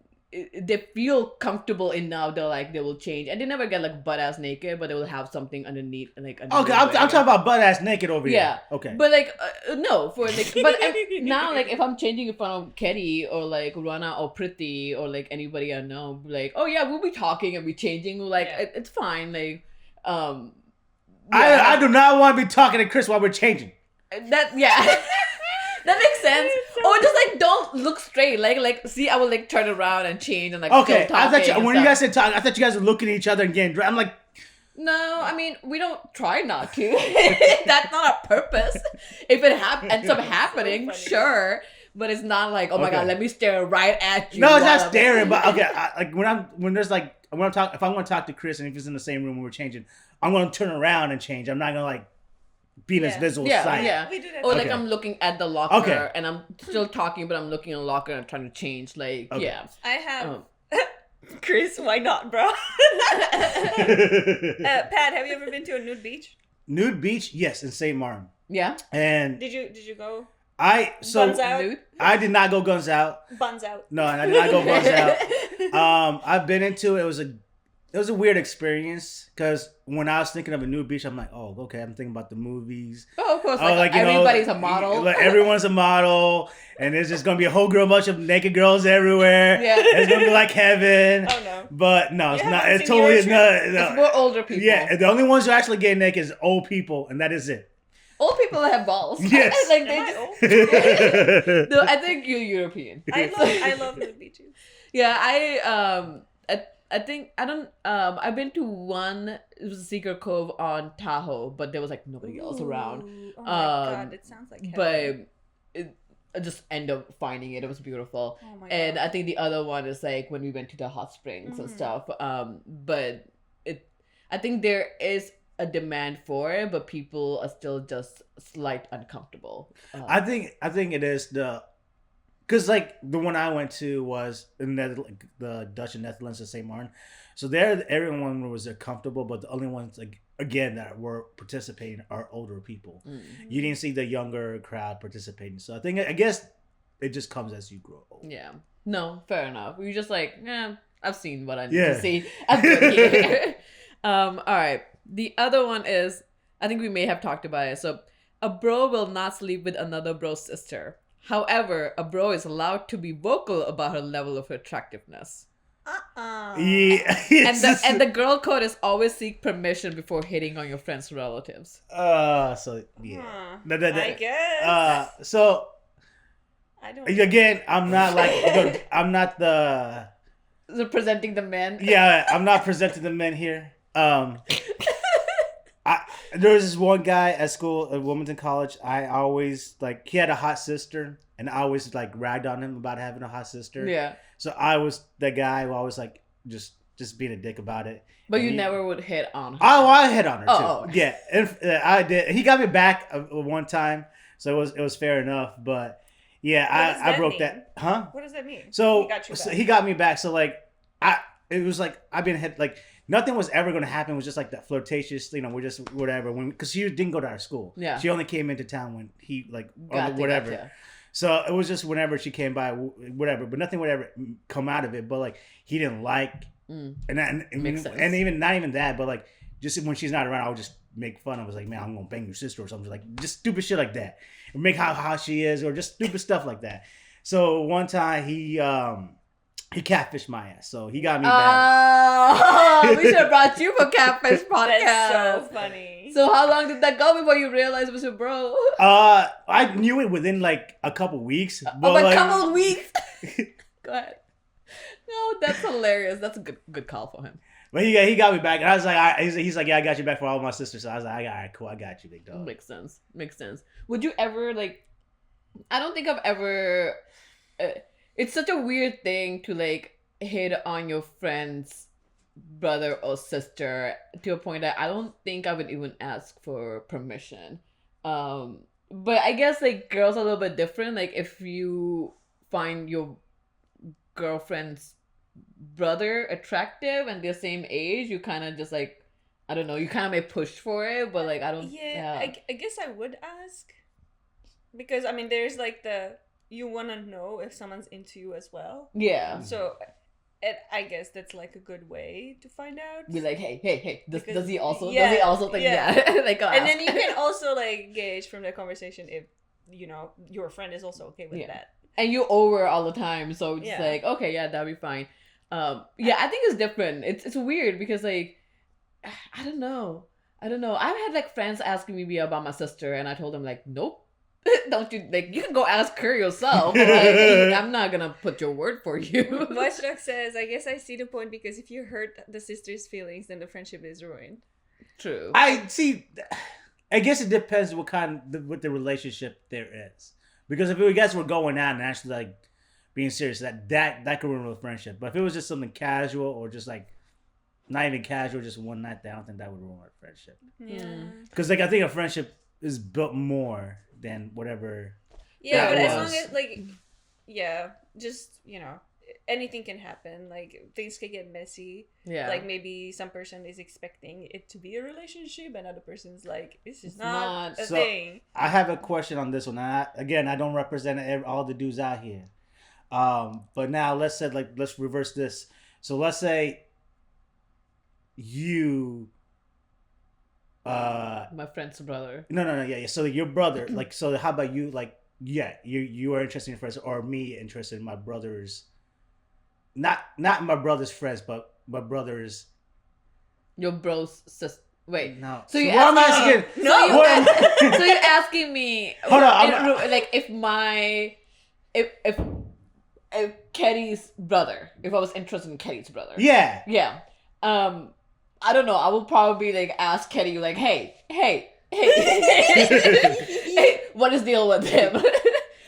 they feel comfortable enough. They're like, they will change, and they never get like butt ass naked, but they will have something underneath. Like okay, I'm talking about butt ass naked over here. Yeah, okay, but like no, for like, but now like if I'm changing in front of Ketty or like Rana or Priti or like anybody I know, like oh yeah, we'll be talking and be changing. Like it's fine. Like I do not want to be talking to Chris while we're changing. That makes sense. Or just like don't look straight. Like see, I will like turn around and change and like okay. I thought when you guys said talk, I thought you guys were looking at each other and getting. I'm like, no. I mean, we don't try not to. That's not our purpose. If it ends up happening, so sure. But it's not like, oh my god, let me stare right at you. No, it's not staring. But okay, like if I'm going to talk to Chris and if he's in the same room when we're changing, I'm going to turn around and change. I'm not going to like. Be in his visual sight. Yeah. Or like I'm looking at the locker and I'm still talking, but I'm looking in the locker and I'm trying to change. Like, yeah. I have... Chris, why not, bro? Pat, have you ever been to a nude beach? Nude beach? Yes, in St. Martin. Yeah. And... Did you go? Guns out? Nude? I did not go guns out. Buns out. No, I did not go buns out. I've been into it. It was a weird experience because when I was thinking of a nude beach, I'm like, oh, okay, I'm thinking about the movies. Oh, of course, like everybody's a model. Like everyone's a model, and there's just gonna be a whole bunch of naked girls everywhere. Yeah, it's gonna be like heaven. Oh no! But no, it's not. It's totally no. It's more older people. Yeah, the only ones who actually get naked is old people, and that is it. Old people have balls. Yes. Like they just. No, I think you're European. I love nude beaches. Yeah, I think I've been to one. It was a secret cove on Tahoe, but there was like nobody else around. Oh my god, it sounds like heaven. But I just ended up finding it. It was beautiful. Oh my and god. I think the other one is like when we went to the hot springs and stuff. But I think there is a demand for it, but people are still just slight uncomfortable. I think it is because like the one I went to was in the Dutch and Netherlands of St. Martin. So there, everyone was comfortable, but the only ones like again that were participating are older people. Mm-hmm. You didn't see the younger crowd participating. So I guess it just comes as you grow old. Yeah. No, fair enough. We just like, I've seen what I need to see. I'm good here. All right. The other one is, I think we may have talked about it. So, a bro will not sleep with another bro's sister. However, a bro is allowed to be vocal about her level of attractiveness. Yeah. And the girl code is always seek permission before hitting on your friends' relatives. So yeah. I guess. So I don't. Again, I'm not like I'm not the presenting the men. Yeah, I'm not presenting the men here. There was this one guy at school, at Wilmington College. I always like he had a hot sister, and I always like ragged on him about having a hot sister. Yeah. So I was the guy who always like just being a dick about it. But you never would hit on her. Oh, I hit on her too. Oh. Yeah, I did. He got me back one time, so it was fair enough. But yeah, I broke that. Huh? What does that mean? So he got me back. So like it was like I've been hit like. Nothing was ever going to happen. It was just like that flirtatious, we're just whatever. Because she didn't go to our school. Yeah. She only came into town when he whatever. Gotcha. So it was just whenever she came by, whatever. But nothing would ever come out of it. But like he didn't like, and even not even that. But like just when she's not around, I would just make fun. I was like, man, I'm gonna bang your sister or something. Like just stupid shit like that. Or make how hot she is, or just stupid stuff like that. So one time he catfished my ass, so he got me back. We should have brought you for Catfish Podcast. That's so funny. So how long did that go before you realized it was your bro? I knew it within like a couple weeks. Couple of weeks? Go ahead. No, that's hilarious. That's a good call for him. But he got me back, and I was like, he's like, yeah, I got you back for all of my sisters. So I was like, all right, cool, I got you, big dog. Makes sense. Would you ever like? I don't think I've ever. It's such a weird thing to like hit on your friend's brother or sister to a point that I don't think I would even ask for permission. But I guess like girls are a little bit different. Like if you find your girlfriend's brother attractive and they're same age, you kind of just like, I don't know, you kind of may push for it, but like I don't. Yeah. I guess I would ask because I mean there's like you want to know if someone's into you as well. Yeah. So, I guess that's like a good way to find out. Be like, hey, does he also think that? Like, and then you can also like gauge from the conversation if your friend is also okay with that. And you over all the time, so it's like, okay, yeah, that'll be fine. I think it's different. It's weird because like, I don't know. I've had like friends asking me about my sister, and I told them like, nope. Don't you like? You can go ask her yourself. But, like, I'm not gonna put your word for you. Watchdog says, "I guess I see the point because if you hurt the sister's feelings, then the friendship is ruined." True. I see. I guess it depends what the relationship there is. Because if you guys were going out and actually like being serious, that could ruin a friendship. But if it was just something casual or just like not even casual, just one night, I don't think that would ruin a friendship. Yeah. Because like I think a friendship is built more than whatever. Yeah, but as long as like, just anything can happen. Like things can get messy. Yeah. Like maybe some person is expecting it to be a relationship, and other person's like, this is not a thing. I have a question on this one. I don't represent all the dudes out here. But now let's reverse this. So let's say you. My friend's brother. No, yeah. So your brother, like, so how about you? Like, yeah, you are interested in friends, or me interested in my brother's. Not my brother's friends, but my brother's. Your bro's sister. Wait, no. So you're asking? So you're asking me? Hold on. Like if Keddy's brother, if I was interested in Keddy's brother. Yeah. Yeah. I don't know. I will probably like ask Keddy like, hey, what is the deal with him?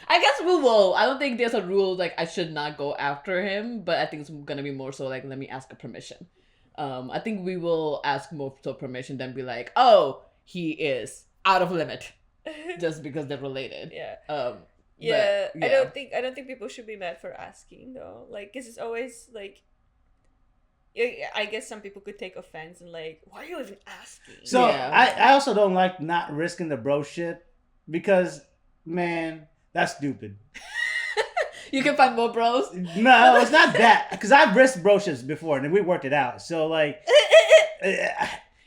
I guess we will. I don't think there's a rule like I should not go after him, but I think it's gonna be more so like let me ask a permission. I think we will ask more so permission than be like, oh, he is out of limit, just because they're related. Yeah. Yeah. I don't think people should be mad for asking though. Like, 'cause it's always like. I guess some people could take offense and like, why are you even asking? So I also don't like not risking the bro shit because, man, that's stupid. You can find more bros? No, it's not that. Because I've risked bro shits before and we worked it out. So like,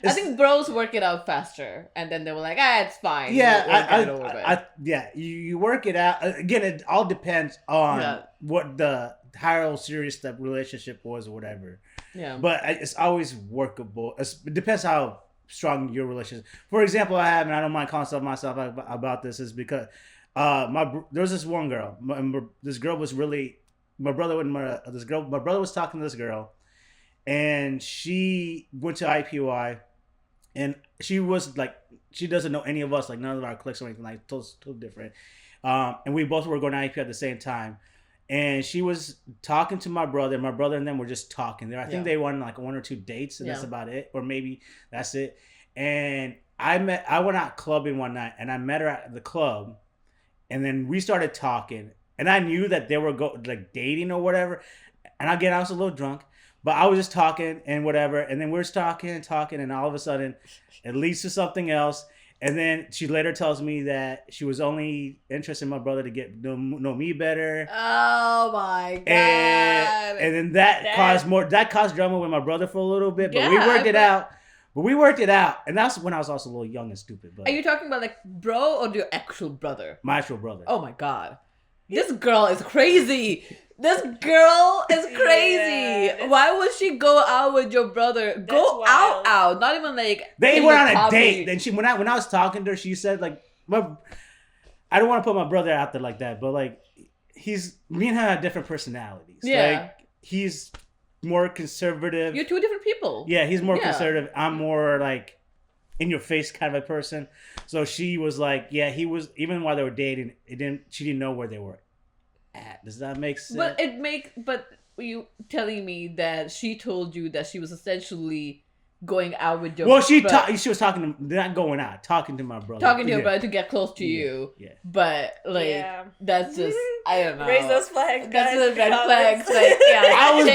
I think bros work it out faster, and then they were like, it's fine. Yeah, you work it out. Again, it all depends on what the how serious that relationship was or whatever. Yeah. But it's always workable. It depends how strong your relationship. For example, I have, and I don't mind calling myself about this, is because there was this one girl. This girl was really my brother was talking to this girl, and she went to IPY, and she was like, she doesn't know any of us, like none of our cliques or anything, like totally different. And we both were going to IPY at the same time. And she was talking to my brother and them were just talking there. I think they went on like 1 or 2 dates, and that's about it. Or maybe that's it. And I went out clubbing one night, and I met her at the club, and then we started talking, and I knew that they were dating or whatever. And again, I was a little drunk, but I was just talking and whatever. And then we're talking, and all of a sudden it leads to something else. And then she later tells me that she was only interested in my brother to get know me better. Oh my god! And then that caused drama with my brother for a little bit, but we worked it out. And that's when I was also a little young and stupid. But are you talking about like bro or your actual brother? My actual brother. Oh my god, this girl is crazy. This girl is crazy. Why would she go out with your brother? Go out. Not even like they went on a date. Then when I was talking to her, she said like, I don't want to put my brother out there like that, but like me and her have different personalities. Yeah, like he's more conservative. You're two different people. Yeah, he's more conservative. I'm more like in your face kind of a person. So she was like, yeah, he was, even while they were dating, she didn't know where they were at. Does that make sense? But you telling me that she told you that she was essentially going out with your she was talking to, not going out, talking to my brother. Talking to your brother to get close to you. Yeah. But like that's just, I don't know. Raise those flags. That's the red flags. Like I was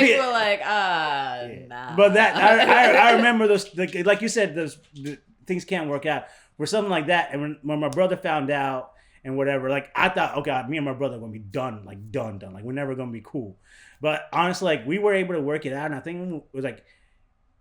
like, nah. But that I remember those, like you said, those things can't work out. For something like that, and when my brother found out and whatever, like I thought, oh god, me and my brother are gonna be done, like done, like we're never gonna be cool. But honestly, like we were able to work it out, and I think it was like,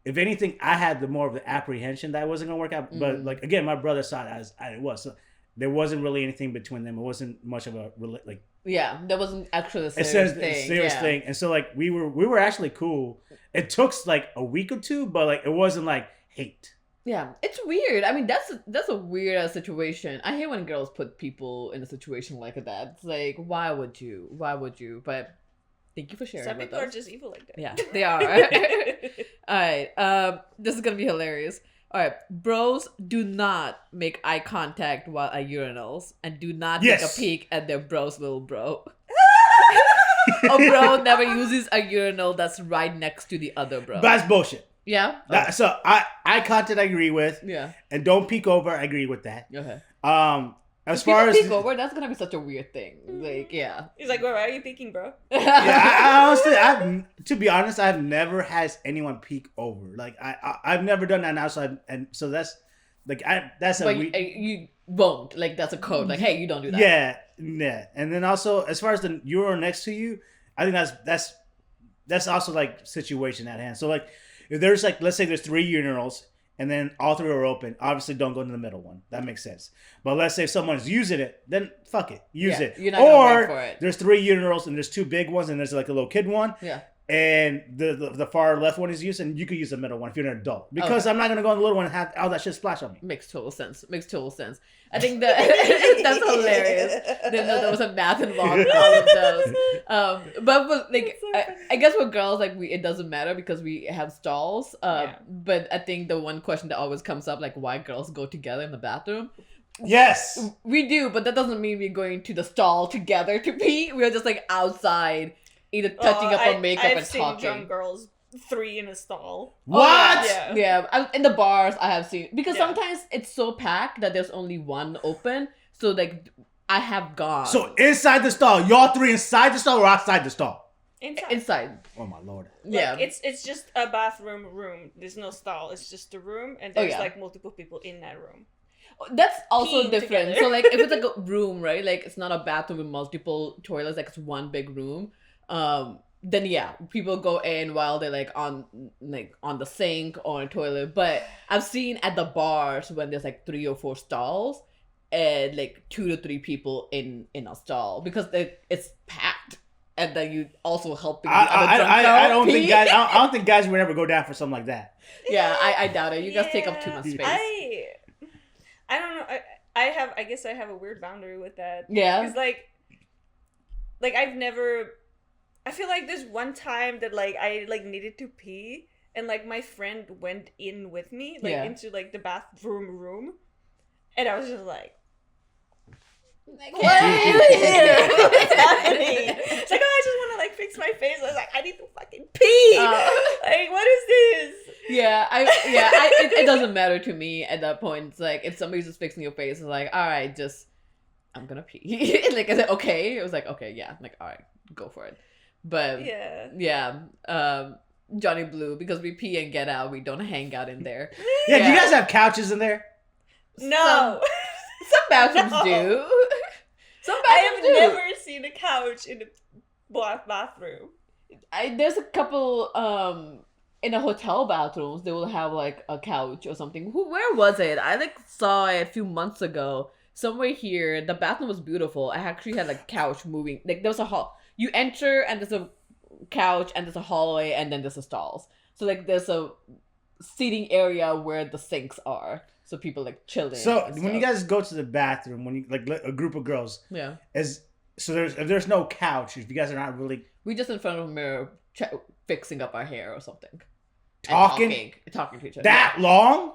if anything, I had the more of the apprehension that it wasn't gonna work out. But like again, my brother saw it as it was. So there wasn't really anything between them. It wasn't much of a like. Yeah, that wasn't actually a serious thing. And so like we were actually cool. It took like a week or two, but like it wasn't like hate. Yeah, it's weird. I mean, that's a weird ass situation. I hate when girls put people in a situation like that. It's like, why would you? But thank you for sharing. Some people are just evil like that. Yeah, they are. All right, this is gonna be hilarious. All right, bros do not make eye contact while at urinals, and do not take a peek at their bro's little bro. A bro never uses a urinal that's right next to the other bro. That's bullshit. Yeah. So eye contact, I agree with. Yeah. And don't peek over. I agree with that. Okay. As far as peek over, that's gonna be such a weird thing. Like, yeah. He's like, "Why are you peeking, bro?" I honestly, to be honest, I've never had anyone peek over. Like, I've never done that outside, and so that's like you won't, like, that's a code. Like, hey, you don't do that. Yeah. And then also, as far as the urinal next to you, I think that's also like situation at hand. So like, if there's like, let's say there's 3 urinals and then all 3 are open, obviously don't go to the middle one. That makes sense. But let's say if someone's using it, then fuck it, use it. You're not gonna wait for it. There's 3 urinals and there's 2 big ones and there's like a little kid one. Yeah. And the far left one is used, and you could use the middle one if you're an adult. Because I'm not going to go in the little one and have all that shit splash on me. Makes total sense. I think that that's hilarious. Didn't know there was a math involved in all of those. But like, I guess for girls, like it doesn't matter because we have stalls. But I think the one question that always comes up, like why girls go together in the bathroom. Yes. We do, but that doesn't mean we're going to the stall together to pee. We're just like outside, either touching up on makeup and talking. I've seen drunk girls 3 in a stall. What? Yeah. In the bars, I have seen, because sometimes it's so packed that there's only one open. So like, I have gone. So inside the stall, y'all 3 inside the stall or outside the stall? Inside. Oh my lord. Like, it's just a bathroom room. There's no stall. It's just a room, and there's like multiple people in that room. That's also different. So like, if it's like a room, right? Like it's not a bathroom with multiple toilets. Like it's one big room. then yeah, people go in while they're like on the sink or on the toilet. But I've seen at the bars when there's like 3 or 4 stalls and like 2 to 3 people in a stall because it's packed. And then you also helping the other drunk I don't think guys. I don't think guys would ever go down for something like that. Yeah, I doubt it. You guys take up too much space. I don't know. I guess I have a weird boundary with that. Yeah. Because like I've never. I feel like there's one time that like I like needed to pee and like my friend went in with me into like the bathroom room, and I was just like. What are you here? What's happening? It's like, oh, I just want to like fix my face. I was like, I need to fucking pee. Like, what is this? Yeah, it doesn't matter to me at that point. It's like if somebody's just fixing your face, it's like, all right, I'm gonna pee. Like, is it okay? It was like, okay, yeah. I'm like, all right, go for it. But Johnny Blue, because we pee and get out, we don't hang out in there. Yeah, do you guys have couches in there? No. Some bathrooms do. I have never seen a couch in a bathroom. There's a couple in a hotel bathrooms. They will have like a couch or something. Where was it? I like saw it a few months ago somewhere here. The bathroom was beautiful. I actually had a couch moving. Like there was a hall. You enter and there's a couch and there's a hallway and then there's a stalls. So like there's a seating area where the sinks are. So people like chilling. So when you guys go to the bathroom, when you like a group of girls, if there's no couch, if you guys are not really, we just in front of a mirror fixing up our hair or something, talking to each other. That long?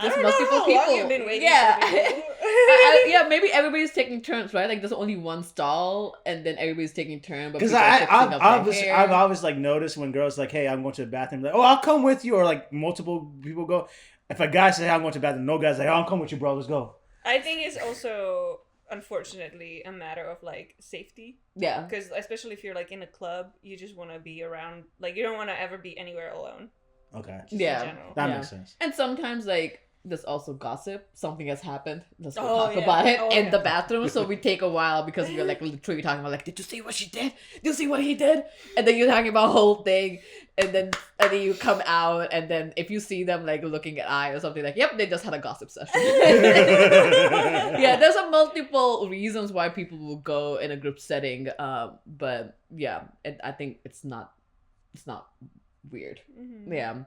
There's multiple people. You've been waiting yeah, maybe everybody's taking turns, right? Like there's only one stall, and then everybody's taking turns. Because I've always like noticed when girls like, hey, I'm going to the bathroom, like, oh, I'll come with you, or like multiple people go. If a guy says, hey, I'm going to the bathroom, no guy's like, oh, I'll come with you, bro. Let's go. I think it's also, unfortunately, a matter of, like, safety. Yeah. Because especially if you're, like, in a club, you just want to be around, like, you don't want to ever be anywhere alone. Okay. Just in general. That makes sense. And sometimes, like, there's also gossip. Something has happened. Let's go talk about it in the bathroom. So we take a while because we're, like, literally talking about, like, did you see what she did? Did you see what he did? And then you're talking about the whole thing. And then you come out, and then if you see them like looking at eye or something, like, yep, they just had a gossip session. Yeah, there's a multiple reasons why people will go in a group setting, but yeah, I think it's not weird. Mm-hmm. Yeah.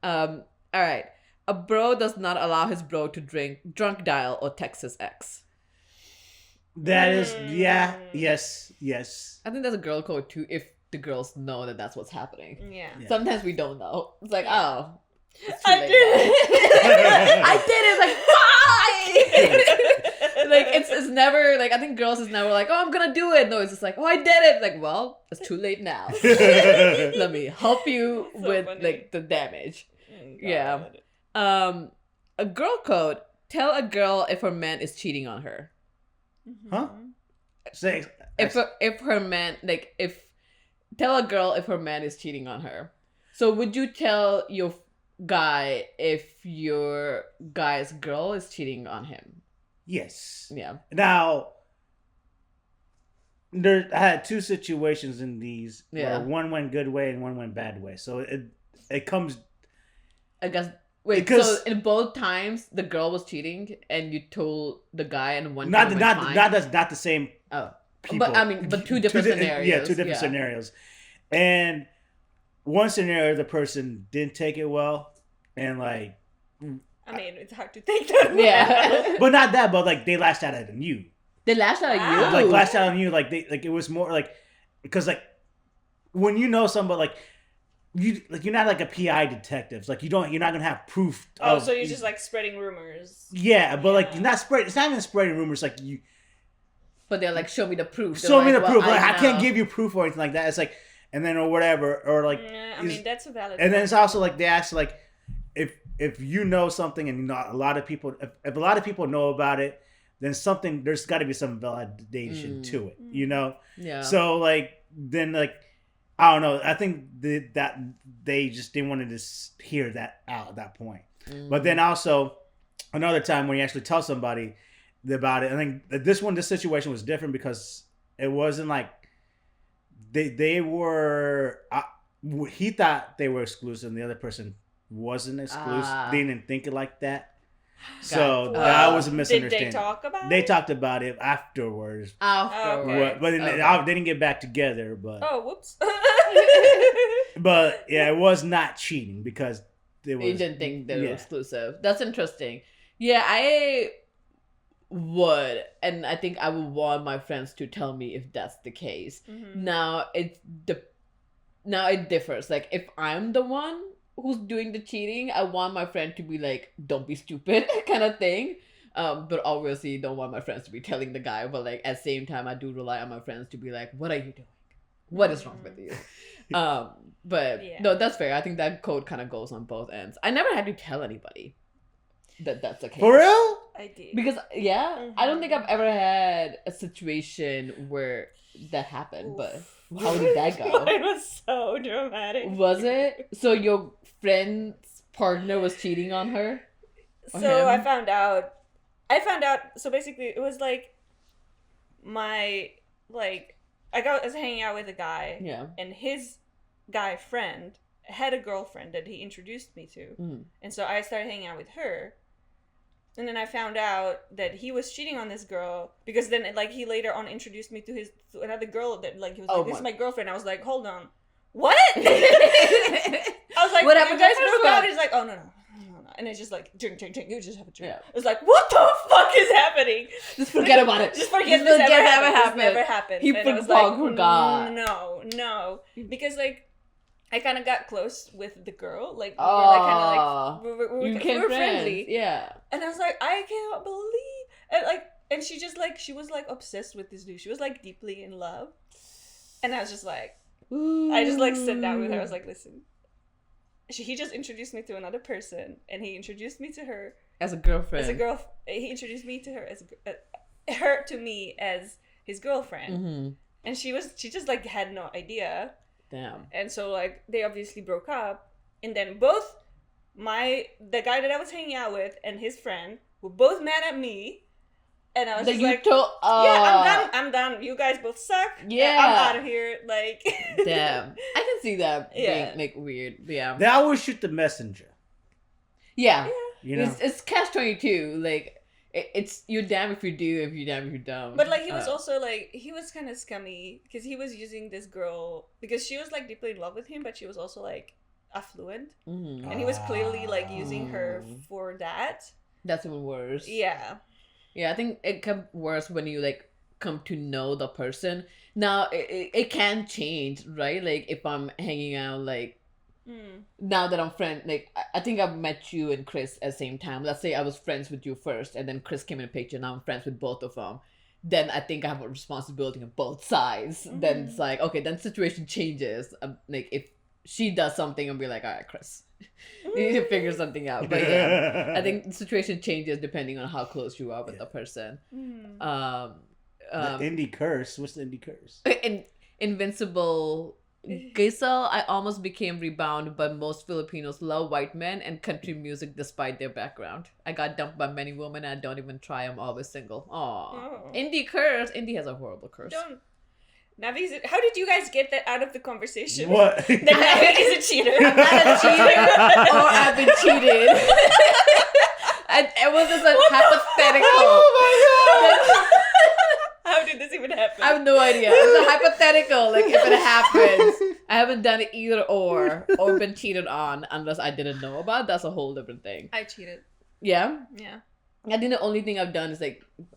All right. A bro does not allow his bro to drunk dial or text his ex. That is, yes. I think there's a girl code too. If the girls know that that's what's happening. Yeah. Sometimes we don't know. It's like, oh. I did it. I did it. Like, why? Like, it's never, like, I think girls is never like, oh, I'm gonna do it. No, it's just like, oh, I did it. Like, well, it's too late now. Let me help you with, funny. Like, the damage. Yeah. A girl code. Tell a girl if her man is cheating on her. Huh? Say. If her man, like, tell a girl if her man is cheating on her. So would you tell your guy if your guy's girl is cheating on him? Yes. Yeah. Now, I had 2 situations in these where one went good way and one went bad way. So it comes. I guess. Wait. So in both times the girl was cheating and you told the guy, and one time went fine? Not the same. Oh. People. But I mean, 2 different scenarios. Yeah, 2 different scenarios. And one scenario, the person didn't take it well, and like, I mean, it's hard to take that. Yeah, but not that. But like, they lashed out at you. They lashed out at you. Like lashed out on you. Like it was more like, because like when you know somebody, you're not like a PI detective. Like you're not gonna have proof. So you're just like spreading rumors. Yeah, but like you're not spreading. It's not even spreading rumors. Like you. But they're like, show me the proof. Show me the proof. Like, I can't give you proof or anything like that. It's like, and then or whatever, or like. I mean, that's a valid. And then it's also like they ask like, if you know something and you know a lot of people, if a lot of people know about it, then there's got to be some validation to it, you know. Yeah. So like then like, I don't know. I think that they just didn't want to just hear that out at that point. But then also another time when you actually tell somebody about it, I think this situation was different because it wasn't like they were. He thought they were exclusive, and the other person wasn't exclusive. They didn't think it like that. So that was a misunderstanding. Did they talk about it? They talked about it afterwards. Okay. But they didn't get back together. But whoops. but yeah, it was not cheating because they didn't think they were exclusive. That's interesting. Yeah, I would, and I think I would want my friends to tell me if that's the case. Mm-hmm. Now it differs. Like if I'm the one who's doing the cheating, I want my friend to be like, "Don't be stupid," kind of thing. But obviously, don't want my friends to be telling the guy. But like at the same time, I do rely on my friends to be like, "What are you doing? What is wrong with you?" But no, that's fair. I think that code kind of goes on both ends. I never had to tell anybody that's the case. For real? I did. Because I don't think I've ever had a situation where that happened. But how did that go? It was so dramatic. Was it? So your friend's partner was cheating on her? So I found out. So basically, it was like I was hanging out with a guy. Yeah. And his guy friend had a girlfriend that he introduced me to. Mm. And so I started hanging out with her. And then I found out that he was cheating on this girl because then he later on introduced me to another girl that he was this is my girlfriend. I was like, hold on. What? I was like, what happened? You guys broke up? He's like, oh no. And it's just like, drink, you just have a drink. Yeah. It was like, what the fuck is happening? Just forget about it. Just forget this never happened. He forgot. No. Because I kind of got close with the girl. We were friendly. Yeah. And I was like, I can't believe. And she just she was obsessed with this dude. She was deeply in love. And I was just like, ooh. I just sat down with her. I was like, listen. He just introduced me to another person, and he introduced me to her as a girlfriend. He introduced me to her as her to me as his girlfriend, mm-hmm. And she just had no idea. Damn. And so they obviously broke up, and then both the guy that I was hanging out with and his friend were both mad at me. And I was just yeah, I'm done. You guys both suck. Yeah. I'm out of here. Damn. I can see that being weird. Yeah. They always shoot the messenger. Yeah. You know? It's catch-22. It's you're damn if you do, if you're damn if you don't. But he was also he was kind of scummy because he was using this girl because she was deeply in love with him, but she was also affluent, mm-hmm. And he was clearly using her for that. That's even worse. Yeah. Yeah, I think it comes worse when you come to know the person. Now it can change, right? If I'm hanging out now that I'm friend, I think I've met you and Chris at the same time. Let's say I was friends with you first, and then Chris came in the picture. Now I'm friends with both of them. Then I think I have a responsibility on both sides. Mm-hmm. Then it's okay. Then situation changes. If she does something, I'll be like, all right, Chris. You need to figure something out. But yeah, I think the situation changes depending on how close you are with the person. The indie curse. What's the indie curse? Invincible. Giselle, I almost became rebound, but most Filipinos love white men and country music despite their background. I got dumped by many women and I don't even try. I'm always single. Aww. Oh. Indie curse. Indie has a horrible curse. Navi, how did you guys get that out of the conversation? What? That Navi is a cheater. I'm not a cheater, or I've been cheated. It was just a hypothetical. Oh my god! How did this even happen? I have no idea. It's a hypothetical. If it happens, I haven't done it either or been cheated on unless I didn't know about. That's a whole different thing. I cheated. Yeah? Yeah. I think the only thing I've done is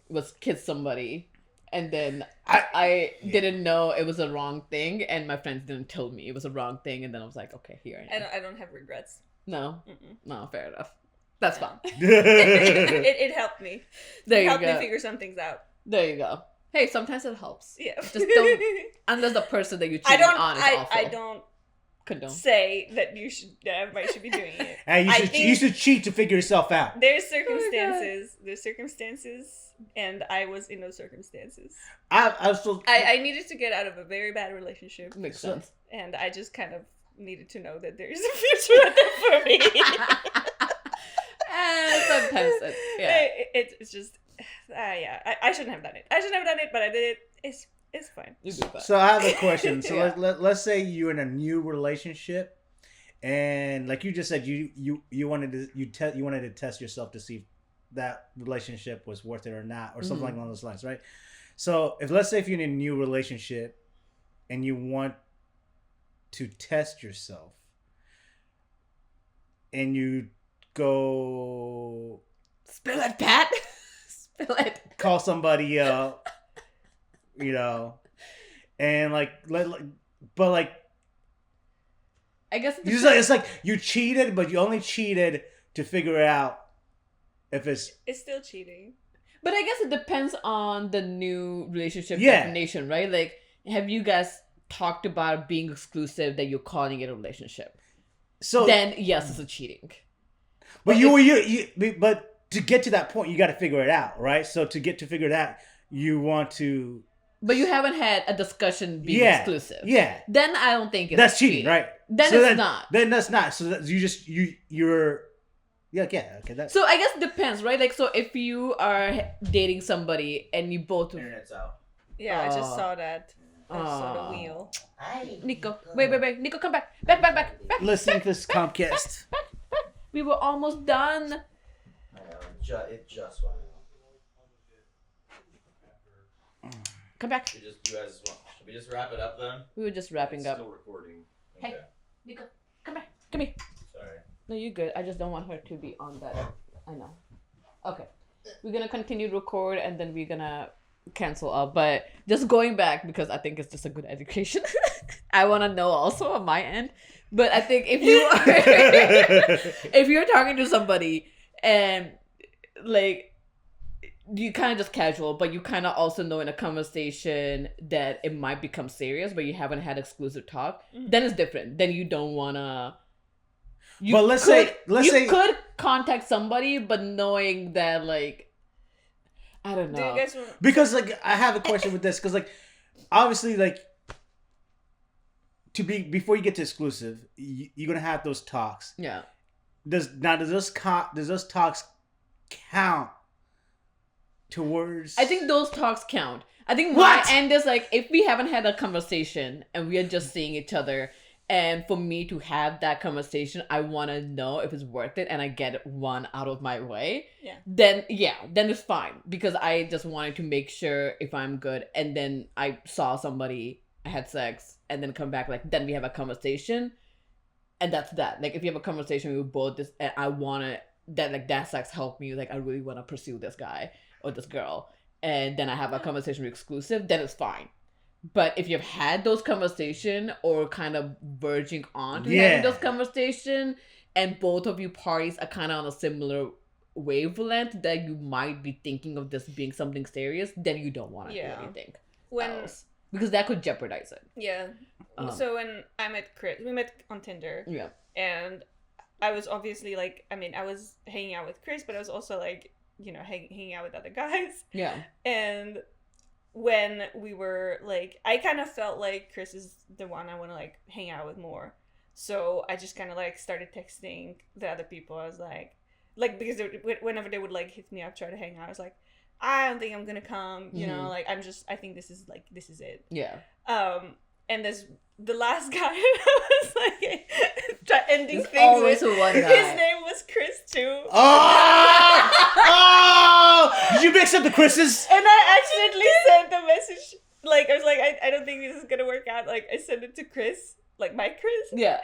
was kiss somebody. And then I didn't know it was a wrong thing, and my friends didn't tell me it was a wrong thing, and then I was like, okay, here I am. I don't have regrets. No? No, fair enough. That's fine. It helped me. It helped me figure some things out. There you go. Hey, sometimes it helps. Yeah. Just don't, unless the person that you're cheating on is awful. I don't condone. Say that everybody should be doing it. And you should cheat to figure yourself out. There's circumstances, and I was in those circumstances. I needed to get out of a very bad relationship. Makes sense. And I just kind of needed to know that there's a future out there for me. Sometimes it's just, I shouldn't have done it. But I did it. It's fine. So I have a question. So Yeah. let's say you're in a new relationship, and like you just said, you wanted to test yourself to see if that relationship was worth it or not, or something along those lines, right? So let's say if you're in a new relationship and you want to test yourself, and you go spill it, Pat. Spill it. Call somebody up, and but like. I guess It's like you cheated, but you only cheated to figure out if it's still cheating. But I guess it depends on the new relationship definition, right? Like, have you guys talked about being exclusive that you're calling it a relationship? So then, yes, it's a cheating. But but to get to that point, you got to figure it out, right? So to figure it out, you want to. But you haven't had a discussion being exclusive. Yeah. Then I don't think that's cheating, right? Then it's not. Then that's not. So you're. Yeah. Okay. So I guess it depends, right? Like, so if you are dating somebody and you both. Internet's out. Yeah, I just saw that. I saw the wheel. Nico, wait, Nico, come back. Back. Listen to this Comcast. Back. We were almost done. I know. It just went out. Come back. Should we just wrap it up then? We were just wrapping up. Still recording. Hey, Okay. Nico, come back. Come here. Sorry. No, you're good. I just don't want her to be on that. I know. Okay. We're going to continue to record and then we're going to cancel up. But just going back because I think it's just a good education. I want to know also on my end. But I think if you are, if you're talking to somebody and like, you kind of just casual, but you kind of also know in a conversation that it might become serious, but you haven't had exclusive talk, then it's different. Then you don't want to... But let's say you could contact somebody, but knowing that, like, I don't know. Because, like, I have a question with this, because, like, obviously, like, before you get to exclusive, you're going to have those talks. Yeah. Does those talks count towards... I think those talks count. I think my end is like, if we haven't had a conversation and we are just seeing each other, and for me to have that conversation, I want to know if it's worth it and I get one out of my way. Yeah. Then it's fine. Because I just wanted to make sure if I'm good, and then I saw somebody, I had sex, and then come back, like, then we have a conversation. And that's that. Like, if you have a conversation with both this, and I want to, that sex helped me, like, I really want to pursue this guy or this girl, and then I have a conversation with exclusive, then it's fine. But if you've had those conversations or kind of verging on to having those conversations, and both of you parties are kind of on a similar wavelength that you might be thinking of this being something serious, then you don't want to do anything else. Because that could jeopardize it. Yeah. So when I met Chris, we met on Tinder. Yeah. And I was obviously like, I was hanging out with Chris, but I was also like, hanging out with other guys. Yeah. And when we were like, I kind of felt like Chris is the one I want to like hang out with more. So I just kind of like started texting the other people. I was like because whenever they would like hit me up, try to hang out, I was like, I don't think I'm gonna come. You know, like I think this is it. Yeah. And there's the last guy was like ending There's things always with. one guy. His name was Chris too. Did you mix up the Chris's? And I accidentally sent a message. Like I was like, I don't think this is gonna work out. Like I sent it to Chris, like my Chris. Yeah.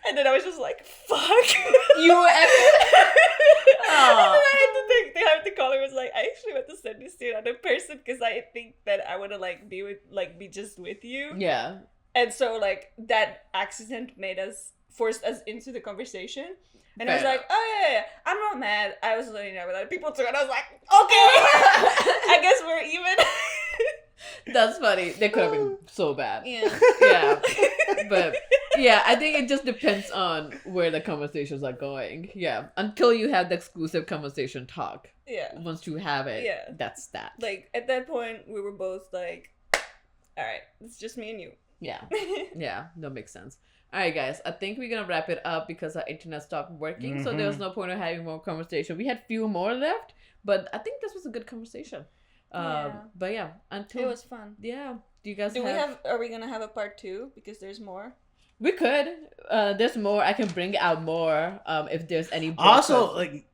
And then I was just like, fuck. You were And then I had to call her. Was like, I actually want to send this to another person because I think that I want to like be just with you. Yeah. And so like that accident forced us into the conversation. And I was like, oh yeah, I'm not mad. I was letting out with other people too. And I was like, okay, I guess we're even. That's funny. They could have been so bad. Yeah. Yeah. But yeah, I think it just depends on where the conversations are going. Yeah. Until you have the exclusive conversation talk. Yeah. Once you have it, that's that. Like at that point, we were both like, all right, it's just me and you. Yeah. Yeah. That makes sense. All right, guys. I think we're going to wrap it up because our internet stopped working. So there was no point of having more conversation. We had few more left, but I think this was a good conversation. But yeah, until it was fun. Yeah. Do you guys Are we gonna have a part 2? Because there's more. We could. There's more. I can bring out more. If there's any. Also, like,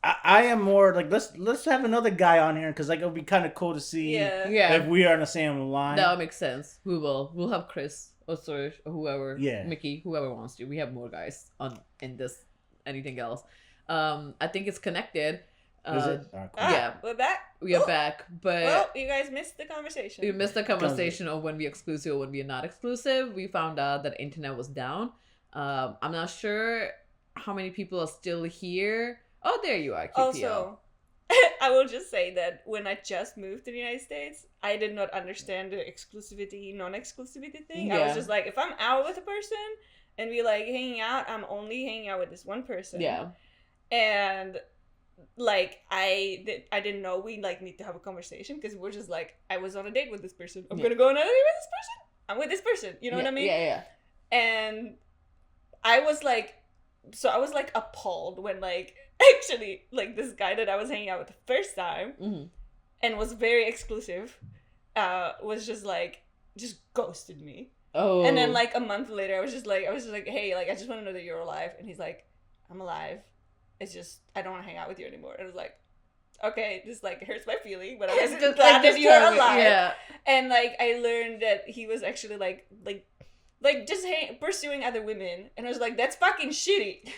I am more like let's have another guy on here because like it'll be kind of cool to see if we are on the same line. That would make sense. We'll have Chris or Serge or whoever. Yeah. Mickey, whoever wants to. We have more guys in this. Anything else? I think it's connected. Is it? Cool. Yeah, we're back. We are back, but well, you guys missed the conversation. We missed the conversation of when we're exclusive or when we're not exclusive. We found out that internet was down. I'm not sure how many people are still here. Oh, there you are, QPL. Also, I will just say that when I just moved to the United States, I did not understand the exclusivity, non-exclusivity thing. I was just like, if I'm out with a person and we like hanging out, I'm only hanging out with this one person. Yeah. And like I didn't know we like need to have a conversation because we're just like, I was on a date with this person. I'm gonna go on a date with this person. I'm with this person. You know what I mean? Yeah. And I was like appalled when like actually like this guy that I was hanging out with the first time and was very exclusive was just ghosted me. Oh. And then like a month later I was just like, hey, like I just want to know that you're alive. And he's like, I'm alive. It's just I don't want to hang out with you anymore. And I was like, okay, this like hurts my feeling, but I was glad that you're alive. Yeah. And like I learned that he was actually like just pursuing other women, and I was like, that's fucking shitty.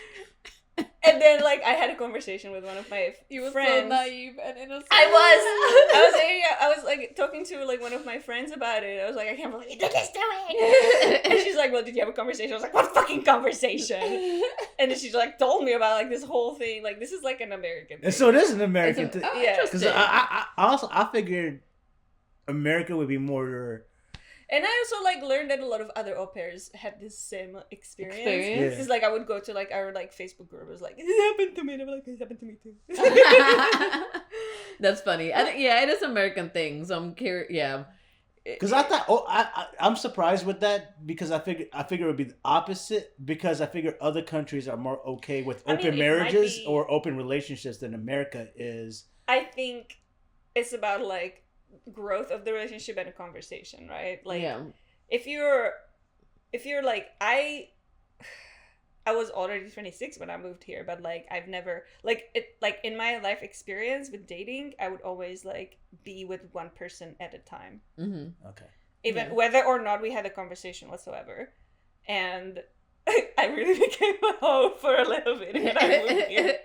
And then like I had a conversation with one of my friends. So naive and innocent. I was like talking to like one of my friends about it. I was like, I can't believe you did this to me. And she's like, well, did you have a conversation? I was like, what fucking conversation? And then she like told me about like this whole thing. Like this is like an American thing. So it is an American thing. Yeah. Because I figured America would be more. And I also like learned that a lot of other au pairs had this same experience. Because like I would go to like our like Facebook group. It was like, it happened to me. And I'm like, it happened to me too. That's funny. It is American thing. So I'm curious. Yeah. Because I thought, I'm surprised with that because I figured it would be the opposite because I figure other countries are more okay with open marriages or open relationships than America is. I think it's about like growth of the relationship and a conversation, right? Like if you're like I was already 26 when I moved here, but like I've never like in my life experience with dating, I would always like be with one person at a time. Okay. Even whether or not we had a conversation whatsoever. And I really became a hoe for a little bit when I moved here.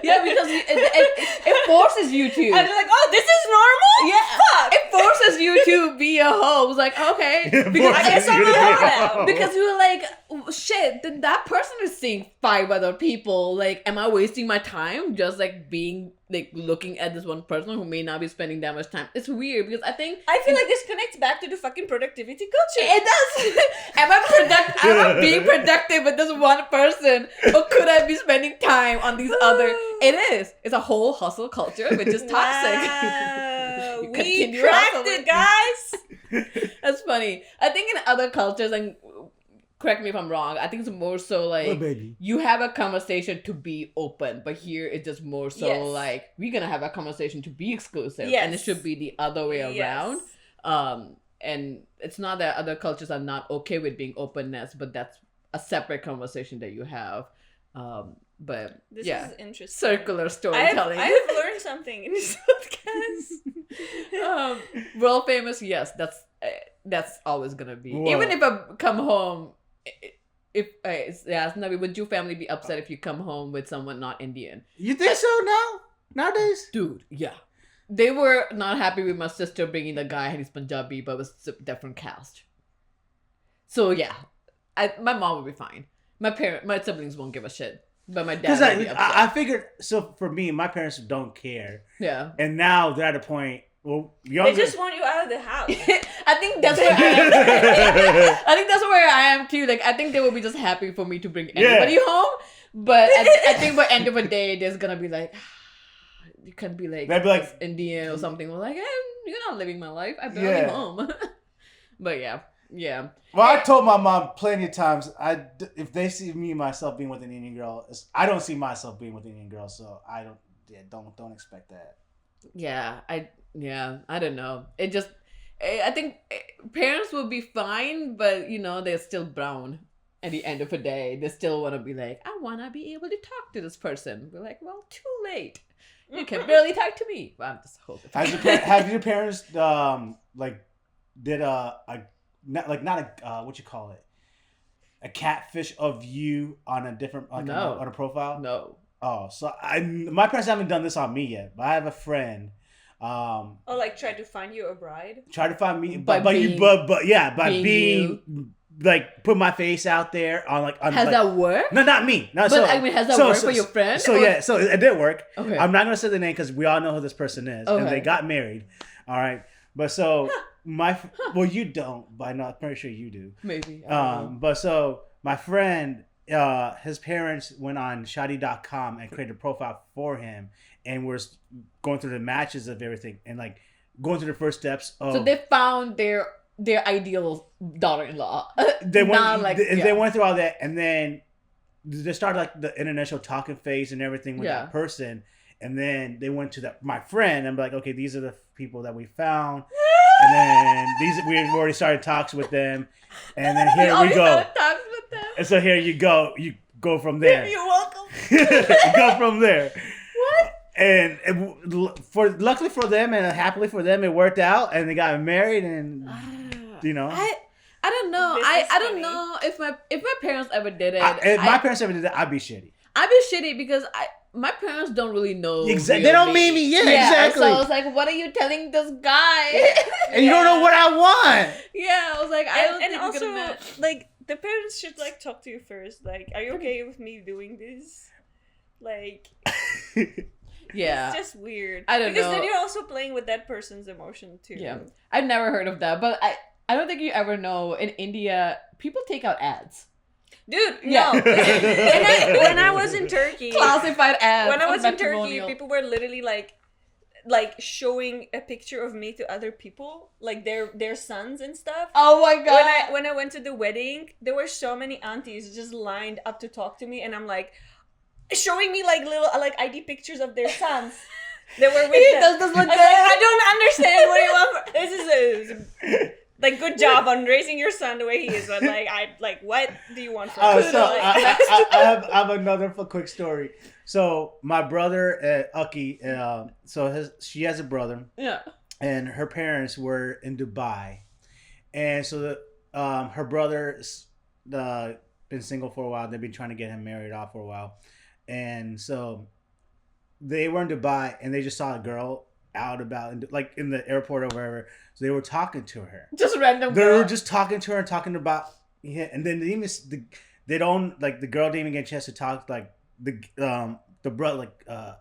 Yeah, because it forces you to. I was like, oh, this is normal? Yeah. Fuck. It forces you to be a hoe. I was like, okay. Because I guess I'm a hoe now. Because you were like, shit, then that person is seeing 5 other people. Like, am I wasting my time just like being like looking at this one person who may not be spending that much time? It's weird because I feel like this connects back to the fucking productivity culture. It does. Am I being productive with this one person, or could I be spending time on these other? It is. It's a whole hustle culture, which is toxic. Wow. We cracked it, guys. That's funny. I think in other cultures, and correct me if I'm wrong, I think it's more so like you have a conversation to be open, but here it's just more so like we're gonna have a conversation to be exclusive, and it should be the other way around. And it's not that other cultures are not okay with being openness, but that's a separate conversation that you have. But this is interesting. Circular storytelling. I have learned something in this podcast. World famous, yes, that's always gonna be. Whoa. Even if I come home, Navi, would your family be upset if you come home with someone not Indian? You think so now? Nowadays? Dude, yeah. They were not happy with my sister bringing the guy and he's Punjabi, but was a different caste. So yeah, my mom would be fine. My siblings won't give a shit. But my dad would be upset. I figured, so for me, my parents don't care. Yeah. And now they're at a point, they just want you out of the house. I think that's where I am. I think that's where I am too. Like, I think they will be just happy for me to bring anybody home. But I think by the end of the day, there's gonna be like, you can be like Indian or something. We're like, you're not living my life. I'm barely home. But yeah. Well, I told my mom plenty of times, if they see me myself being with an Indian girl, I don't see myself being with an Indian girl, so I don't expect that. Yeah, I don't know. I think parents will be fine, but they're still brown. At the end of the day, they still want to be like, I want to be able to talk to this person. We're like, well, too late. You can barely talk to me. Well, I'm just hoping. Have your parents did what you call it, a catfish of you on a different on a profile? No. Oh, so my parents haven't done this on me yet, but I have a friend. Try to find you a bride. Try to find me, by being put my face out there on Has that worked? No, not me. No, but has that worked for your friend? So it did work. Okay. I'm not gonna say the name because we all know who this person is, and they got married. All right, but so you don't, but I'm pretty sure you do. Maybe. But so my friend, his parents went on Shadi.com and created a profile for him, and we're going through the matches of everything and going through the first steps of. So they found their ideal daughter-in-law. They went through all that, and then they started the initial talking phase and everything with that person, and then they went to my friend and be like, okay, these are the people that we found, and then we've already started talks with them, and then here we go. Talks with them. And so here you go from there. You're welcome. Go from there. What? And luckily for them and happily for them, it worked out, and they got married, and I don't know. I don't know if my parents ever did it. If my parents ever did it, I'd be shitty. I'd be shitty because my parents don't really know. Exactly. They don't mean me. Yeah, exactly. So I was like, what are you telling this guy? And you don't know what I want. Yeah, I was like, I don't think also, we're gonna match. The parents should talk to you first. Are you okay with me doing this? Yeah. It's just weird. I don't know. Because then you're also playing with that person's emotion too. Yeah. I've never heard of that, but I don't think you ever know. In India, people take out ads. Dude, Yeah. no. when I was in Turkey, Classified ads. when I was in Turkey, people were literally showing a picture of me to other people, their sons and stuff. Oh my god. When I went to the wedding, there were so many aunties just lined up to talk to me, and I'm showing me little ID pictures of their sons. They were with them. Does this look good? I don't understand what you want. This is good job on raising your son the way he is. But what do you want from me? So I have another quick story. So my brother, Ucky, she has a brother. Yeah. And her parents were in Dubai, and so her brother's been single for a while. They've been trying to get him married off for a while, and so they were in Dubai, and they just saw a girl out about in the airport or wherever. So they were talking to her. Just random. They were just talking to her and talking about and then they don't the girl didn't even get a chance to talk the brother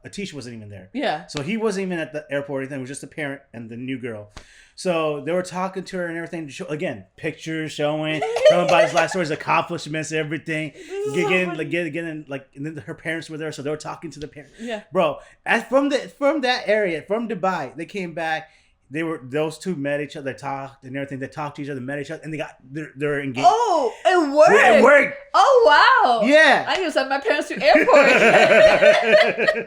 Atish wasn't even there. Yeah. So he wasn't even at the airport or anything. It was just the parent and the new girl. So they were talking to her and everything. Again, pictures showing about his life stories, accomplishments, everything. Getting and then her parents were there, so they were talking to the parents. Yeah, bro. From that area, from Dubai, they came back. Those two met each other, they talked and everything. They talked to each other, met each other, and they're engaged. Oh, it worked. Yeah, it worked. Oh wow. Yeah. I need to send my parents to airport.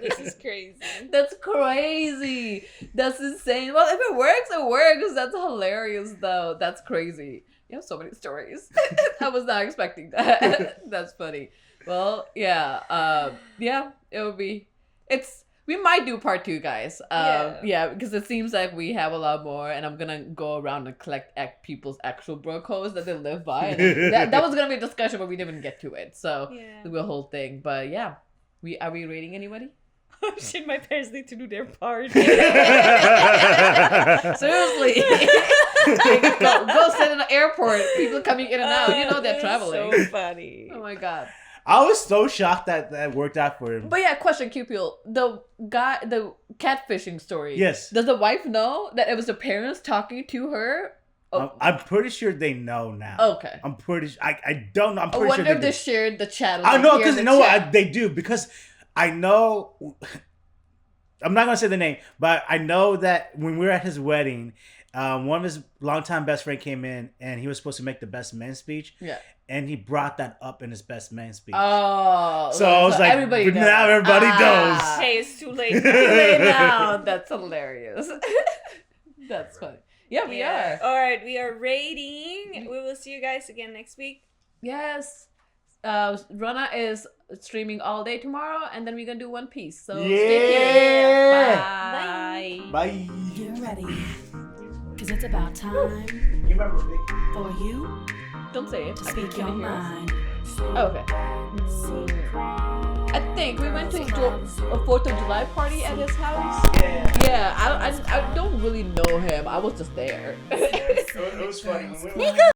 This is crazy. That's crazy. That's insane. Well, if it works, it works. That's hilarious, though. That's crazy. You have so many stories. I was not expecting that. That's funny. Well, yeah. It would be. We might do part 2, guys. Yeah, because it seems like we have a lot more, and I'm gonna go around and collect people's actual bro codes that they live by. And that was gonna be a discussion, but we didn't even get to it. So the whole thing. But yeah, are we rating anybody? Oh shit! My parents need to do their part. Seriously, go sit in the airport. People coming in and out. They're traveling. So funny. Oh my god. I was so shocked that worked out for him. But yeah, question, Cupil. The catfishing story. Yes. Does the wife know that it was the parents talking to her? Oh. I'm pretty sure they know now. Okay. I'm pretty sure. I don't know. I'm pretty sure. I wonder if they shared the chat. I know, because they do. Because I know. I'm not going to say the name, but I know that when we were at his wedding, one of his longtime best friend came in, and he was supposed to make the best man speech. Yeah. And he brought that up in his best man speech. Oh. So I was like, everybody now everybody knows. Hey, it's too late. Too late now. That's hilarious. That's funny. Yeah, we are. All right, we are rating. We will see you guys again next week. Yes. Rana is streaming all day tomorrow, and then we're gonna do One Piece. So Yeah. stay tuned. Bye. Bye. Get ready, cause it's about time You remember for you Don't say it. to I can speak your hear us. mind. Oh, okay. I think we went to a 4th of July party at his house. Yeah, I don't really know him. I was just there. It was funny.